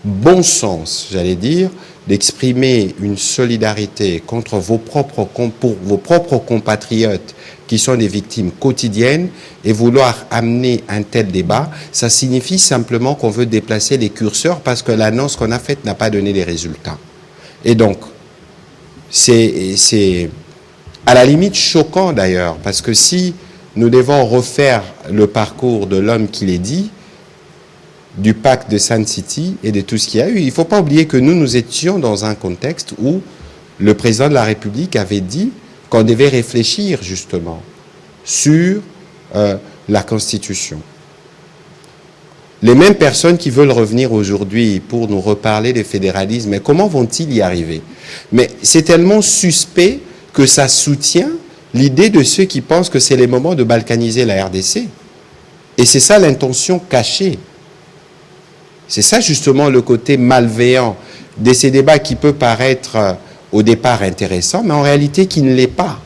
bon sens, j'allais dire, d'exprimer une solidarité contre pour vos propres compatriotes qui sont des victimes quotidiennes, et vouloir amener un tel débat, ça signifie simplement qu'on veut déplacer les curseurs parce que l'annonce qu'on a faite n'a pas donné les résultats. Et donc, c'est à la limite choquant d'ailleurs, parce que si nous devons refaire le parcours de l'homme qui l'est dit, du pacte de Sun City et de tout ce qu'il y a eu. Il ne faut pas oublier que nous étions dans un contexte où le président de la République avait dit qu'on devait réfléchir justement sur la Constitution. Les mêmes personnes qui veulent revenir aujourd'hui pour nous reparler de fédéralisme, mais comment vont-ils y arriver? Mais c'est tellement suspect que ça soutient l'idée de ceux qui pensent que c'est le moment de balkaniser la RDC. Et c'est ça l'intention cachée. C'est ça justement le côté malveillant de ces débats qui peut paraître au départ intéressant, mais en réalité qui ne l'est pas.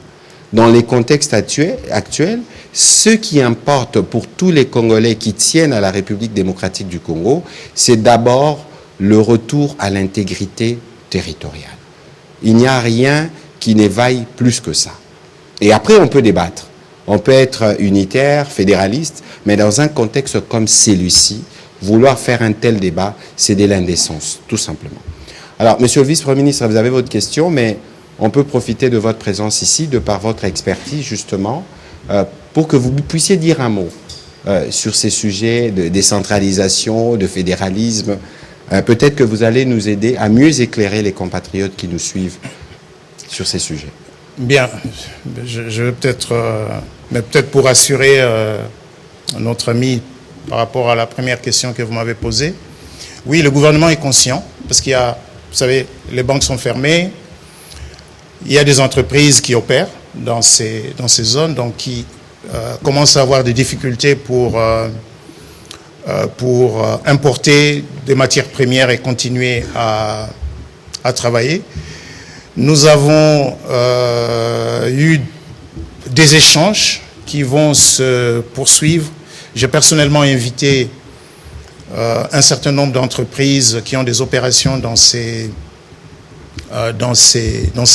Dans les contextes actuels, ce qui importe pour tous les Congolais qui tiennent à la République démocratique du Congo, c'est d'abord le retour à l'intégrité territoriale. Il n'y a rien qui n'éveille plus que ça. Et après, on peut débattre. On peut être unitaire, fédéraliste, mais dans un contexte comme celui-ci, vouloir faire un tel débat, c'est de l'indécence, tout simplement. Alors, Monsieur le Vice-Premier ministre, vous avez votre question, mais on peut profiter de votre présence ici, de par votre expertise, justement, pour que vous puissiez dire un mot sur ces sujets de décentralisation, de fédéralisme. Peut-être que vous allez nous aider à mieux éclairer les compatriotes qui nous suivent sur ces sujets. Bien, je vais peut-être, mais peut-être pour assurer notre ami par rapport à la première question que vous m'avez posée. Oui, le gouvernement est conscient, parce qu'il y a, vous savez, les banques sont fermées, il y a des entreprises qui opèrent dans ces zones, donc qui commencent à avoir des difficultés pour importer des matières premières et continuer à travailler. Nous avons eu des échanges qui vont se poursuivre. J'ai personnellement invité un certain nombre d'entreprises qui ont des opérations dans ces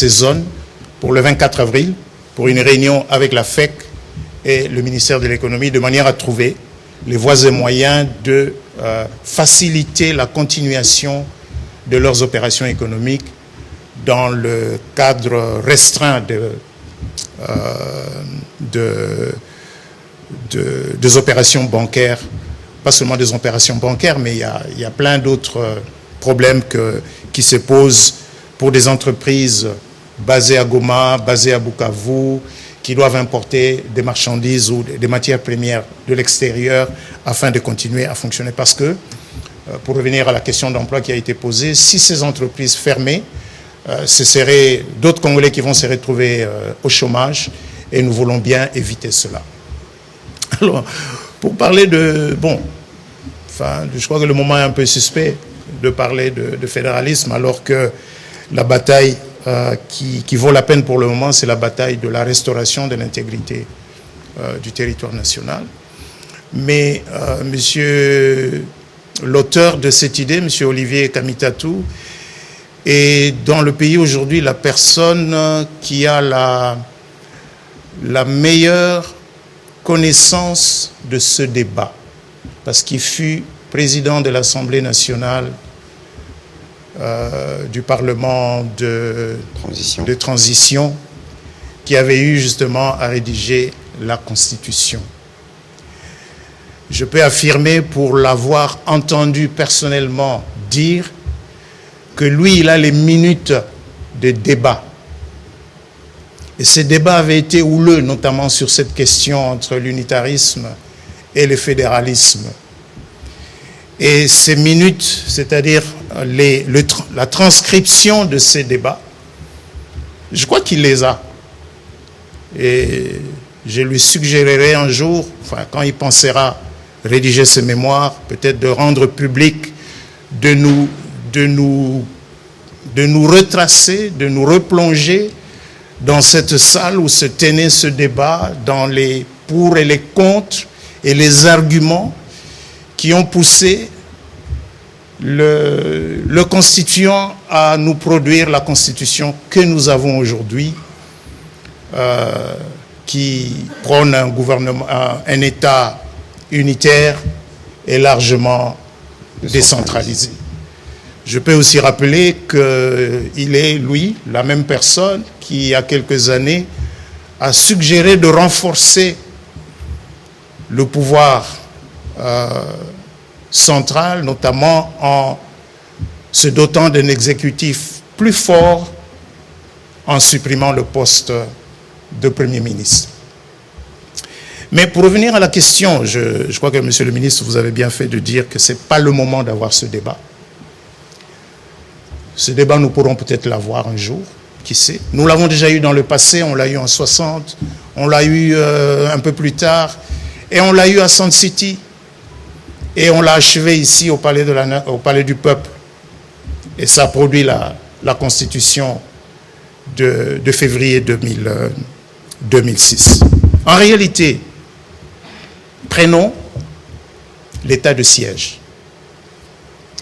zones pour le 24 avril, pour une réunion avec la FEC et le ministère de l'économie, de manière à trouver les voies et moyens de faciliter la continuation de leurs opérations économiques dans le cadre restreint des opérations bancaires, pas seulement des opérations bancaires, mais il y a plein d'autres problèmes qui se posent pour des entreprises basées à Goma, basées à Bukavu, qui doivent importer des marchandises ou des matières premières de l'extérieur afin de continuer à fonctionner. Parce que, pour revenir à la question d'emploi qui a été posée, si ces entreprises fermaient, ce seraient d'autres Congolais qui vont se retrouver au chômage, et nous voulons bien éviter cela. Alors, pour parler de... Bon, enfin, je crois que le moment est un peu suspect de parler de fédéralisme, alors que la bataille qui vaut la peine pour le moment, c'est la bataille de la restauration de l'intégrité du territoire national. Mais monsieur l'auteur de cette idée, monsieur Olivier Kamitatou, est dans le pays aujourd'hui la personne qui a la meilleure connaissance de ce débat, parce qu'il fut président de l'Assemblée nationale du Parlement de transition, qui avait eu justement à rédiger la Constitution. Je peux affirmer, pour l'avoir entendu personnellement dire, que lui, il a les minutes de débat. Et ces débats avaient été houleux, notamment sur cette question entre l'unitarisme et le fédéralisme. Et ces minutes, c'est-à-dire la transcription de ces débats, je crois qu'il les a. Et je lui suggérerai un jour, enfin, quand il pensera rédiger ses mémoires, peut-être de rendre public, de nous retracer, de nous replonger dans cette salle où se tenait ce débat, dans les pour et les contre et les arguments qui ont poussé le constituant à nous produire la constitution que nous avons aujourd'hui, qui prône un gouvernement, un État unitaire et largement décentralisé. Je peux aussi rappeler qu'il est, lui, la même personne qui, il y a quelques années, a suggéré de renforcer le pouvoir central, notamment en se dotant d'un exécutif plus fort en supprimant le poste de Premier ministre. Mais pour revenir à la question, je crois que, Monsieur le ministre, vous avez bien fait de dire que ce n'est pas le moment d'avoir ce débat. Ce débat, nous pourrons peut-être l'avoir un jour, qui sait. Nous l'avons déjà eu dans le passé, on l'a eu en 60, on l'a eu un peu plus tard, et on l'a eu à Sand City, et on l'a achevé ici au Palais du Peuple. Et ça a produit la Constitution de février 2006. En réalité, prenons l'état de siège,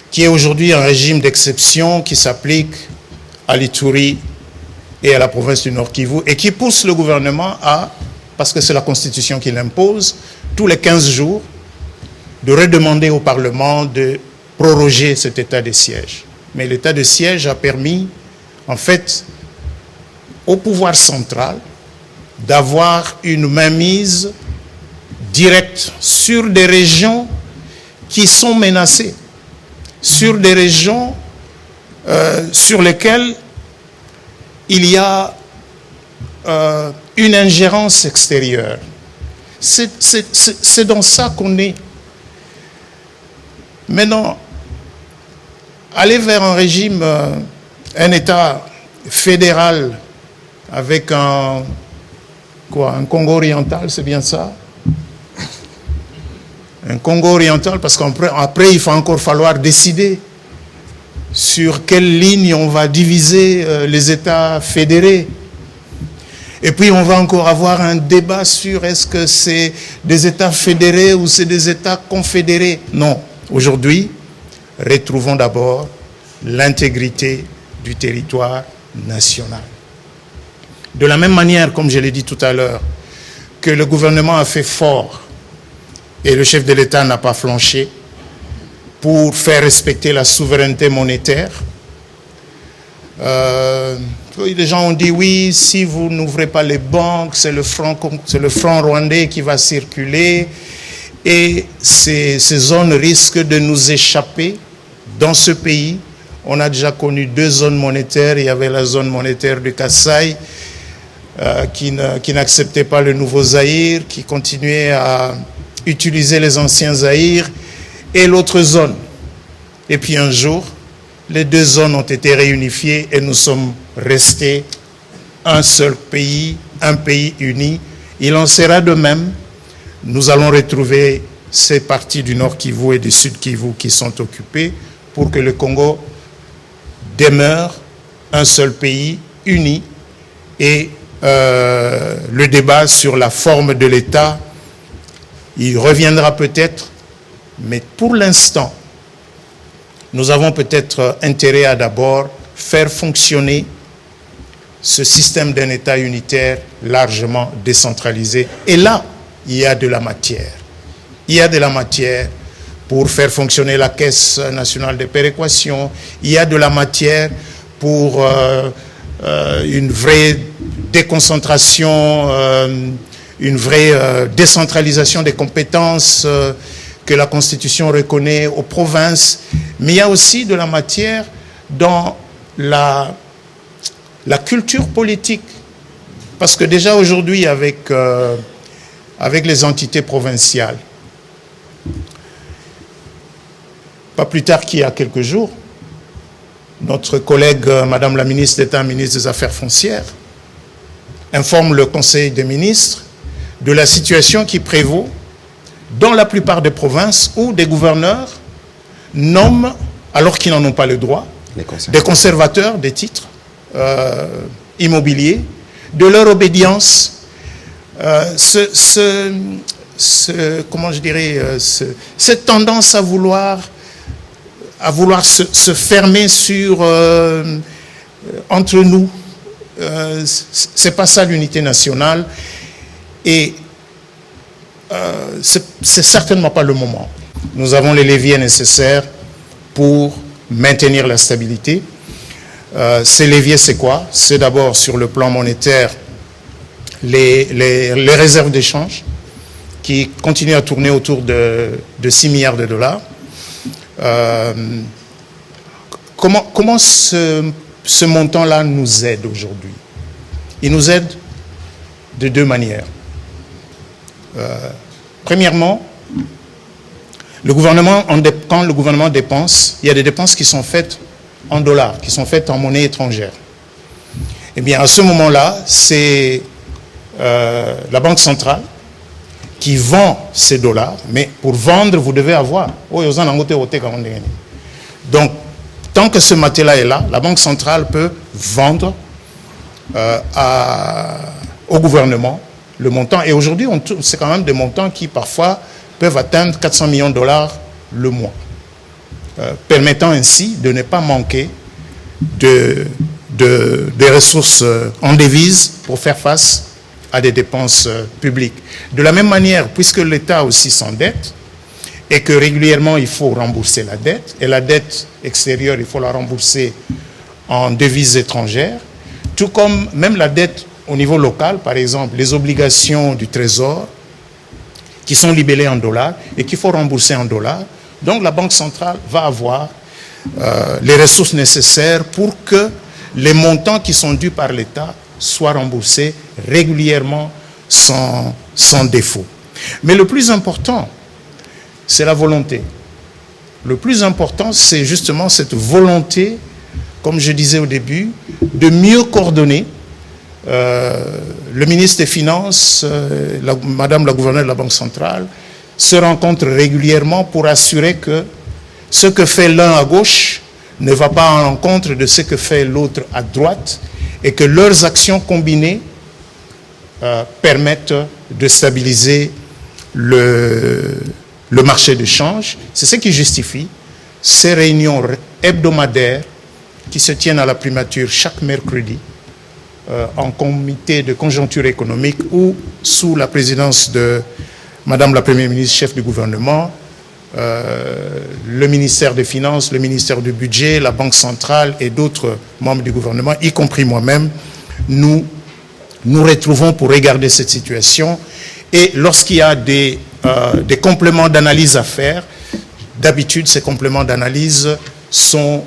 qui est aujourd'hui un régime d'exception qui s'applique à l'Ituri et à la province du Nord Kivu et qui pousse le gouvernement à, parce que c'est la Constitution qui l'impose, tous les 15 jours, de redemander au Parlement de proroger cet état de siège. Mais l'état de siège a permis, en fait, au pouvoir central d'avoir une mainmise directe sur des régions qui sont menacées, sur des régions sur lesquelles il y a une ingérence extérieure. C'est dans ça qu'on est. Maintenant, aller vers un régime, un État fédéral avec un Congo oriental, c'est bien ça? Un Congo oriental, parce qu'après, il va encore falloir décider sur quelle ligne on va diviser les États fédérés. Et puis, on va encore avoir un débat sur est-ce que c'est des États fédérés ou c'est des États confédérés. Non. Aujourd'hui, retrouvons d'abord l'intégrité du territoire national. De la même manière, comme je l'ai dit tout à l'heure, que le gouvernement a fait fort et le chef de l'État n'a pas flanché pour faire respecter la souveraineté monétaire. Les gens ont dit oui, si vous n'ouvrez pas les banques, c'est le franc rwandais qui va circuler et ces zones risquent de nous échapper dans ce pays. On a déjà connu 2 zones monétaires. Il y avait la zone monétaire du Kasaï qui n'acceptait pas le nouveau Zaïre, qui continuait à utiliser les anciens Zaïre, et l'autre zone. Et puis un jour, les 2 zones ont été réunifiées et nous sommes restés un seul pays, un pays uni. Il en sera de même. Nous allons retrouver ces parties du Nord Kivu et du Sud Kivu qui sont occupées pour que le Congo demeure un seul pays uni. Et le débat sur la forme de l'État, il reviendra peut-être, mais pour l'instant, nous avons peut-être intérêt à d'abord faire fonctionner ce système d'un État unitaire largement décentralisé. Et là, il y a de la matière. Il y a de la matière pour faire fonctionner la Caisse nationale de péréquation. Il y a de la matière pour une vraie déconcentration, une vraie décentralisation des compétences que la Constitution reconnaît aux provinces. Mais il y a aussi de la matière dans la culture politique. Parce que déjà aujourd'hui, avec les entités provinciales, pas plus tard qu'il y a quelques jours, notre collègue, Madame la ministre d'État, ministre des Affaires foncières, informe le Conseil des ministres de la situation qui prévaut dans la plupart des provinces où des gouverneurs nomment, alors qu'ils n'en ont pas le droit, des conservateurs des titres immobiliers, de leur obédience, comment je dirais, cette tendance à vouloir se fermer sur entre nous. C'est pas ça l'unité nationale. Et c'est certainement pas le moment. Nous avons les leviers nécessaires pour maintenir la stabilité. Ces leviers, c'est quoi? C'est d'abord sur le plan monétaire les réserves d'échange. qui continue à tourner autour de 6 milliards de dollars. Comment ce montant-là nous aide aujourd'hui? Il nous aide de deux manières. Premièrement, quand le gouvernement dépense, il y a des dépenses qui sont faites en dollars, qui sont faites en monnaie étrangère. Eh bien, à ce moment-là, c'est la Banque centrale qui vend ces dollars, mais pour vendre, vous devez avoir. Donc, tant que ce matériel-là est là, la Banque centrale peut vendre au gouvernement le montant. Et aujourd'hui, c'est quand même des montants qui, parfois, peuvent atteindre 400 millions de dollars le mois, permettant ainsi de ne pas manquer des ressources en devises pour faire face à des dépenses publiques. De la même manière, puisque l'État aussi s'endette et que régulièrement il faut rembourser la dette, et la dette extérieure, il faut la rembourser en devises étrangères, tout comme même la dette au niveau local, par exemple, les obligations du Trésor qui sont libellées en dollars et qu'il faut rembourser en dollars. Donc la Banque centrale va avoir les ressources nécessaires pour que les montants qui sont dus par l'État soient remboursés régulièrement sans défaut. Mais le plus important, c'est la volonté. Le plus important, c'est justement cette volonté, comme je disais au début, de mieux coordonner. Le ministre des Finances, Madame la gouverneure de la Banque centrale, se rencontrent régulièrement pour assurer que ce que fait l'un à gauche ne va pas à l'encontre de ce que fait l'autre à droite et que leurs actions combinées permettent de stabiliser le marché de change. C'est ce qui justifie ces réunions hebdomadaires qui se tiennent à la primature chaque mercredi en comité de conjoncture économique ou sous la présidence de Madame la Première ministre, chef du gouvernement, le ministère des Finances, le ministère du Budget, la Banque centrale et d'autres membres du gouvernement, y compris moi-même, nous retrouvons pour regarder cette situation. Et lorsqu'il y a des compléments d'analyse à faire, d'habitude, ces compléments d'analyse sont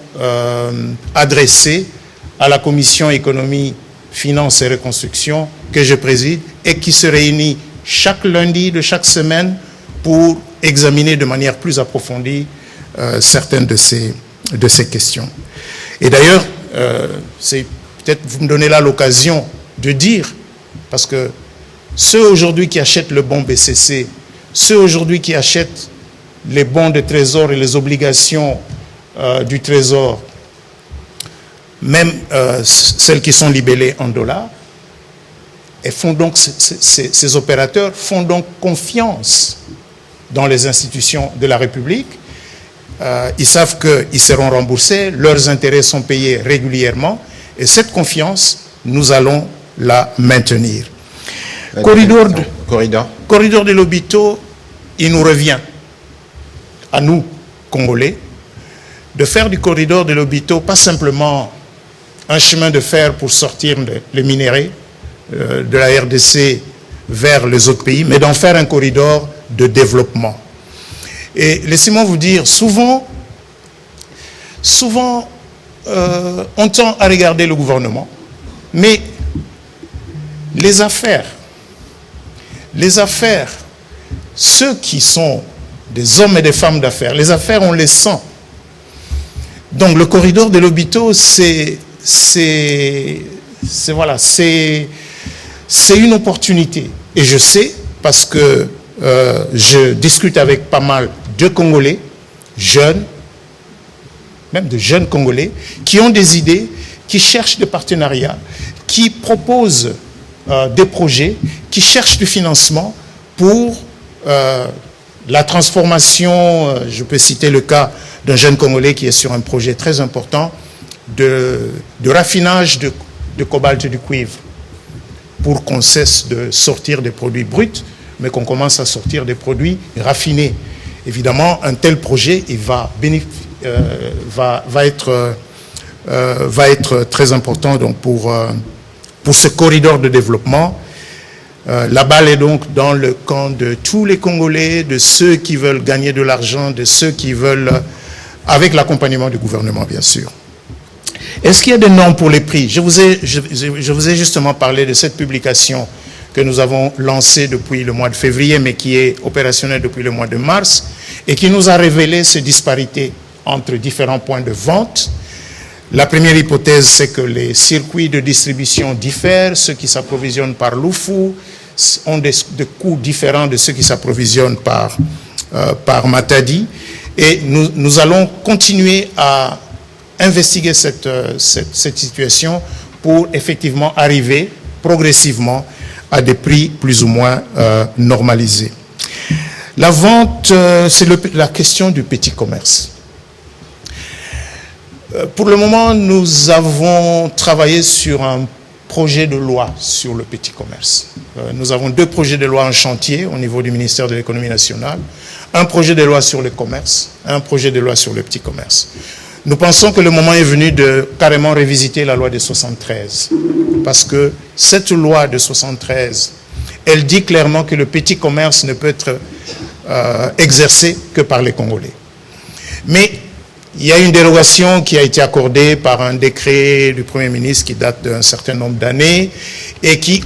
adressés à la commission économie, finances et reconstruction que je préside et qui se réunit chaque lundi de chaque semaine pour examiner de manière plus approfondie certaines de ces questions. Et d'ailleurs, c'est peut-être vous me donnez là l'occasion de dire, parce que ceux aujourd'hui qui achètent le bon BCC, ceux aujourd'hui qui achètent les bons de trésor et les obligations du trésor, même celles qui sont libellées en dollars, et font donc, ces opérateurs font donc confiance dans les institutions de la République. Ils savent qu'ils seront remboursés, leurs intérêts sont payés régulièrement, et cette confiance, nous allons la maintenir. Corridor de Lobito, il nous revient, à nous, Congolais, de faire du corridor de Lobito pas simplement un chemin de fer pour sortir les minéraux de la RDC vers les autres pays, mais d'en faire un corridor de développement. Et laissez-moi vous dire, souvent, on tend à regarder le gouvernement, mais les affaires, ceux qui sont des hommes et des femmes d'affaires, les affaires, on les sent. Donc le corridor de Lobito, c'est une opportunité. Et je sais, parce que je discute avec pas mal de Congolais, jeunes, même de jeunes Congolais, qui ont des idées, qui cherchent des partenariats, qui proposent des projets, qui cherchent du financement pour la transformation. Je peux citer le cas d'un jeune Congolais qui est sur un projet très important de raffinage de cobalt et du cuivre, pour qu'on cesse de sortir des produits bruts, mais qu'on commence à sortir des produits raffinés. Évidemment, un tel projet il va être très important donc pour ce corridor de développement. La balle est donc dans le camp de tous les Congolais, de ceux qui veulent gagner de l'argent, de ceux qui veulent, avec l'accompagnement du gouvernement, bien sûr. Est-ce qu'il y a des normes pour les prix? Je vous ai justement parlé de cette publication que nous avons lancée depuis le mois de février, mais qui est opérationnelle depuis le mois de mars, et qui nous a révélé ces disparités entre différents points de vente. La première hypothèse, c'est que les circuits de distribution diffèrent. Ceux qui s'approvisionnent par Lufu ont des coûts différents de ceux qui s'approvisionnent par Matadi. Et nous allons continuer à investiguer cette situation pour effectivement arriver progressivement à des prix plus ou moins normalisés. La vente, c'est la question du petit commerce. Pour le moment, nous avons travaillé sur un projet de loi sur le petit commerce. Nous avons 2 projets de loi en chantier au niveau du ministère de l'économie nationale, un projet de loi sur le commerce, un projet de loi sur le petit commerce. Nous pensons que le moment est venu de carrément révisiter la loi de 73, parce que cette loi de 73, elle dit clairement que le petit commerce ne peut être exercé que par les Congolais. Mais il y a une dérogation qui a été accordée par un décret du Premier ministre qui date d'un certain nombre d'années et qui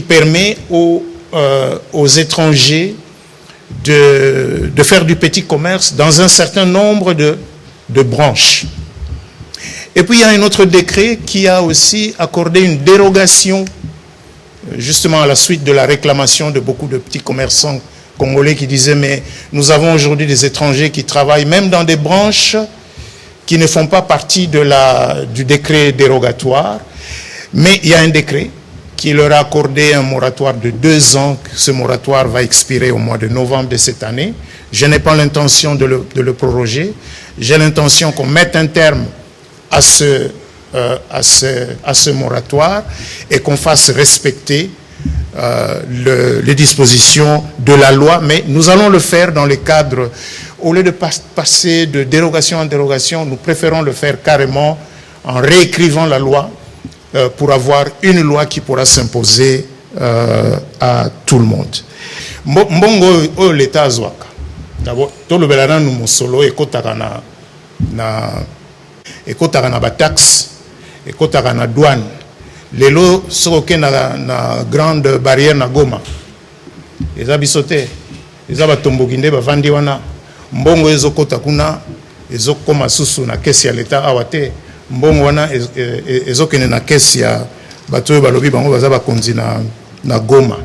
permet aux étrangers de faire du petit commerce dans un certain nombre de branches. Et puis il y a un autre décret qui a aussi accordé une dérogation, justement à la suite de la réclamation de beaucoup de petits commerçants congolais qui disaient mais nous avons aujourd'hui des étrangers qui travaillent même dans des branches qui ne font pas partie du décret dérogatoire, mais il y a un décret qui leur a accordé un moratoire de 2 ans. Ce moratoire va expirer au mois de novembre de cette année. Je n'ai pas l'intention de le proroger. J'ai l'intention qu'on mette un terme à ce moratoire et qu'on fasse respecter les dispositions de la loi, mais nous allons le faire dans le cadre, au lieu de passer de dérogation en dérogation, nous préférons le faire carrément en réécrivant la loi pour avoir une loi qui pourra s'imposer à tout le monde. Mbongo l'État azwaka. D'abord, tout le belana nous mosolo ekotaka na batax, ekotaka na douane. Lelo soke na grande barrière na Goma. Eza bisote, eza batombokinde bavandi wana. Mbongo ezokota kuna, ezokoma susu na kesi ya l'État awate. Mbongo wana ezokene na kesi ya bato balobi bango baza bakonzi na Goma.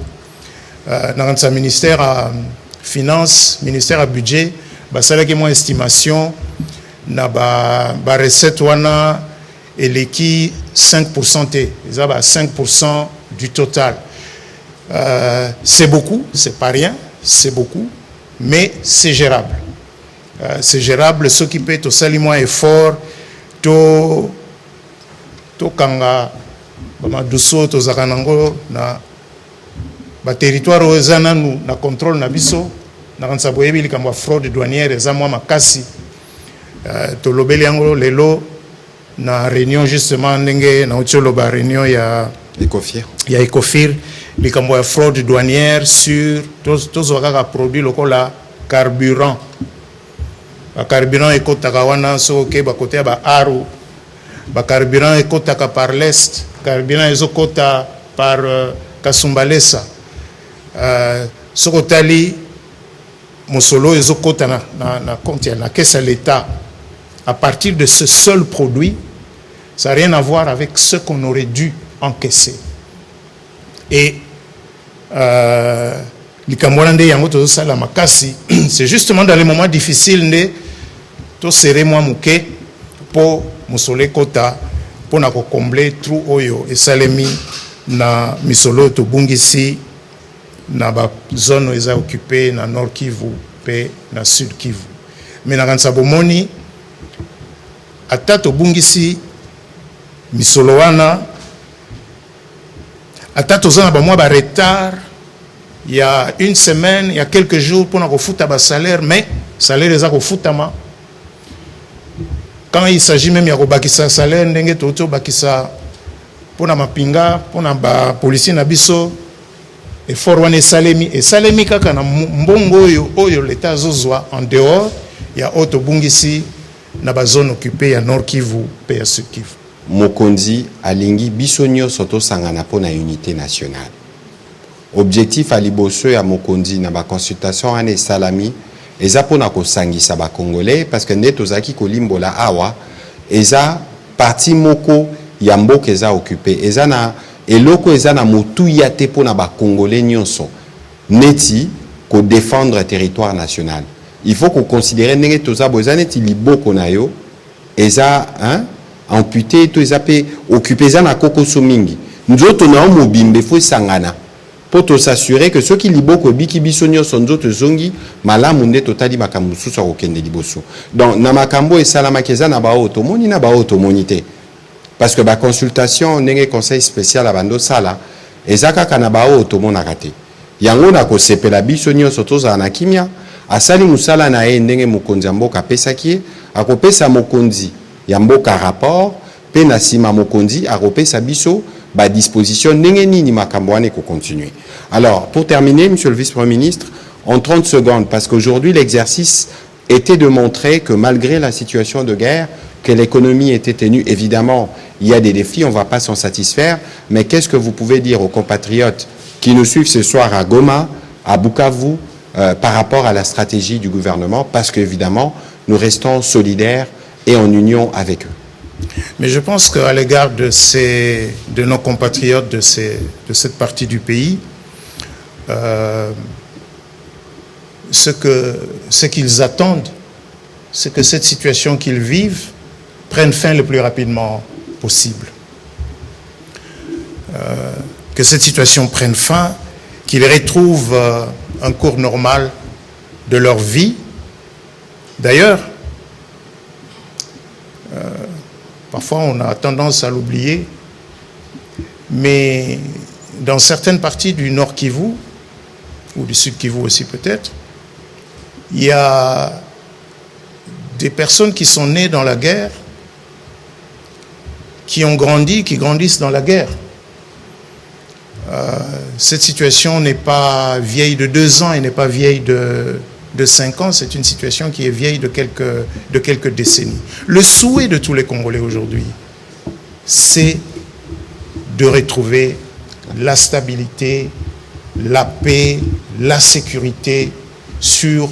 Dans sa ministère à finance, ministère à budget, basalaki mo estimation na ba recette wana eleki 5% te, eza ba 5% du total. C'est beaucoup, c'est pas rien, c'est beaucoup, mais c'est gérable. C'est gérable, ce qui peut être au salimo effort, to kanga bama duso to zakanango na ba territoire ozana na contrôle na biso na kansa boyebi likambo fraude douanière eza mwa makasi to lobeli yango lelo na réunion justement ndenge na otolo ba réunion ya Ecofir likambo ya fraude douanière sur tous kaka produit lokola carburant. Ba carburant ekotaka wana soke ba côté ba aru ba carburant ekotaka par l'est, carburant ezokota par Kasumbalesa. Sokotali Mosolo ezokota na compte na caisse à l'État. À partir de ce seul produit, ça n'a rien à voir avec ce qu'on aurait dû encaisser. Et c'est justement dans les moments difficiles to serrer moi mouké pour Mosole kota pour na combler trou oyo et salemi na misolo to bungisi na ba zone eza occupée na Nord Kivu pe na Sud Kivu. Mais na kansa bomoni ata to bungisi misolo wana ata to zana ba mois ba retard. Il y a une semaine, il y a quelques jours pour nous foutre à salaire, mais salaire les a foutama. Quand il s'agit même de bakisa salaire, ndenge toto bakisa pour na mapinga, pour na ba policier na biso, effort wana esalemi kaka na mbongo oyo l'État azozwa en dehors ya oyo tobungisi na bazone occupée ya Nord Kivu pe ya Sud Kivu. Mokonzi alingi biso nyonso tosangana mpo na unité nationale. Objectif à liboso ya mokonzi na ba consultation ane salami eza pona kosangisa ba congolais parce que nde tozaki kolimbola awa eza parti moko ya mboka eza occupé eza na eloko eza na motu ya te pona ba congolais nyonso neti ko défendre territoire national. Il faut qu'on considère ndenge tozabo eza neti liboko na yo eza amputé to eza pe occupé eza na kokoso mingi nzoto na mobimbe fo sangana pour s'assurer que ceux qui liboko biki biso nyonso nzoto zongi malamu nde totali makambo susu akokende liboso. Donc na makambo esalamaki eza na bao tomoni na bao tomoni te parce que ba consultation ndenge conseil spécial a bando sala eza kaka na bao tomonaka te yango na kosepela biso nyonso tozala na kimia asali musala na ye ndenge mokonzi ya mboka apesaki akopesa mokonzi ya mboka rapport pe na sima mokonzi akopesa biso ba disposition ndenge nini makambo wane ko continuer. Alors pour terminer monsieur le vice-premier ministre en 30 secondes parce qu'aujourd'hui l'exercice était de montrer que malgré la situation de guerre que l'économie était tenue, évidemment il y a des défis, on ne va pas s'en satisfaire, mais qu'est-ce que vous pouvez dire aux compatriotes qui nous suivent ce soir à Goma, à Bukavu par rapport à la stratégie du gouvernement parce qu'évidemment nous restons solidaires et en union avec eux. Mais je pense qu'à l'égard de nos compatriotes de cette partie du pays, ce qu'ils attendent, c'est que cette situation qu'ils vivent prenne fin le plus rapidement possible. Que cette situation prenne fin, qu'ils retrouvent un cours normal de leur vie. D'ailleurs, parfois, on a tendance à l'oublier, mais dans certaines parties du Nord Kivu, ou du Sud Kivu aussi peut-être, il y a des personnes qui sont nées dans la guerre, qui ont grandi, qui grandissent dans la guerre. Cette situation n'est pas vieille de 2 ans et n'est pas vieille de 5 ans, c'est une situation qui est vieille de quelques décennies. Le souhait de tous les Congolais aujourd'hui, c'est de retrouver la stabilité, la paix, la sécurité sur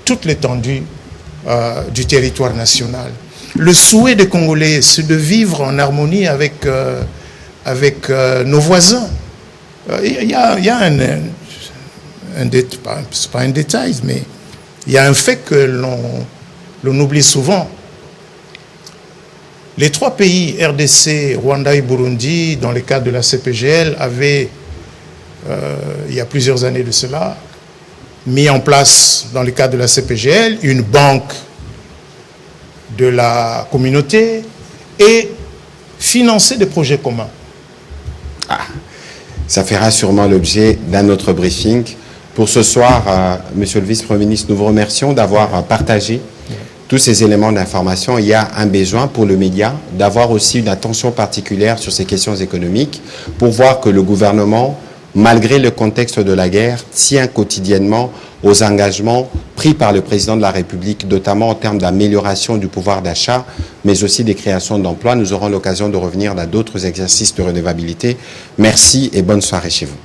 toute l'étendue du territoire national. Le souhait des Congolais, c'est de vivre en harmonie avec nos voisins. Il y a c'est pas un détail, mais il y a un fait que l'on oublie souvent. Les 3 pays, RDC, Rwanda et Burundi, dans le cadre de la CPGL, avaient, il y a plusieurs années de cela, mis en place, dans le cadre de la CPGL, une banque de la communauté et financé des projets communs. Ça fera sûrement l'objet d'un autre briefing. Pour ce soir, Monsieur le Vice-Premier ministre, nous vous remercions d'avoir partagé tous ces éléments d'information. Il y a un besoin pour le média d'avoir aussi une attention particulière sur ces questions économiques pour voir que le gouvernement, malgré le contexte de la guerre, tient quotidiennement aux engagements pris par le président de la République, notamment en termes d'amélioration du pouvoir d'achat, mais aussi des créations d'emplois. Nous aurons l'occasion de revenir dans d'autres exercices de redevabilité. Merci et bonne soirée chez vous.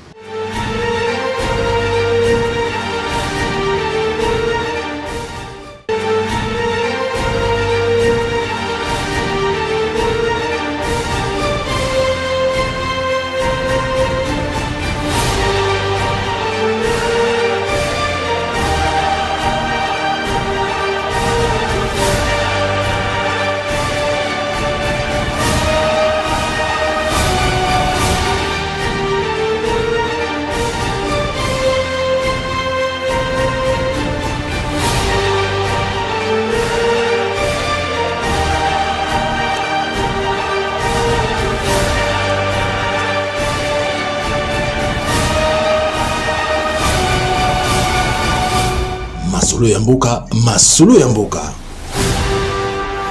Masolo ya mboka, masolo ya mboka.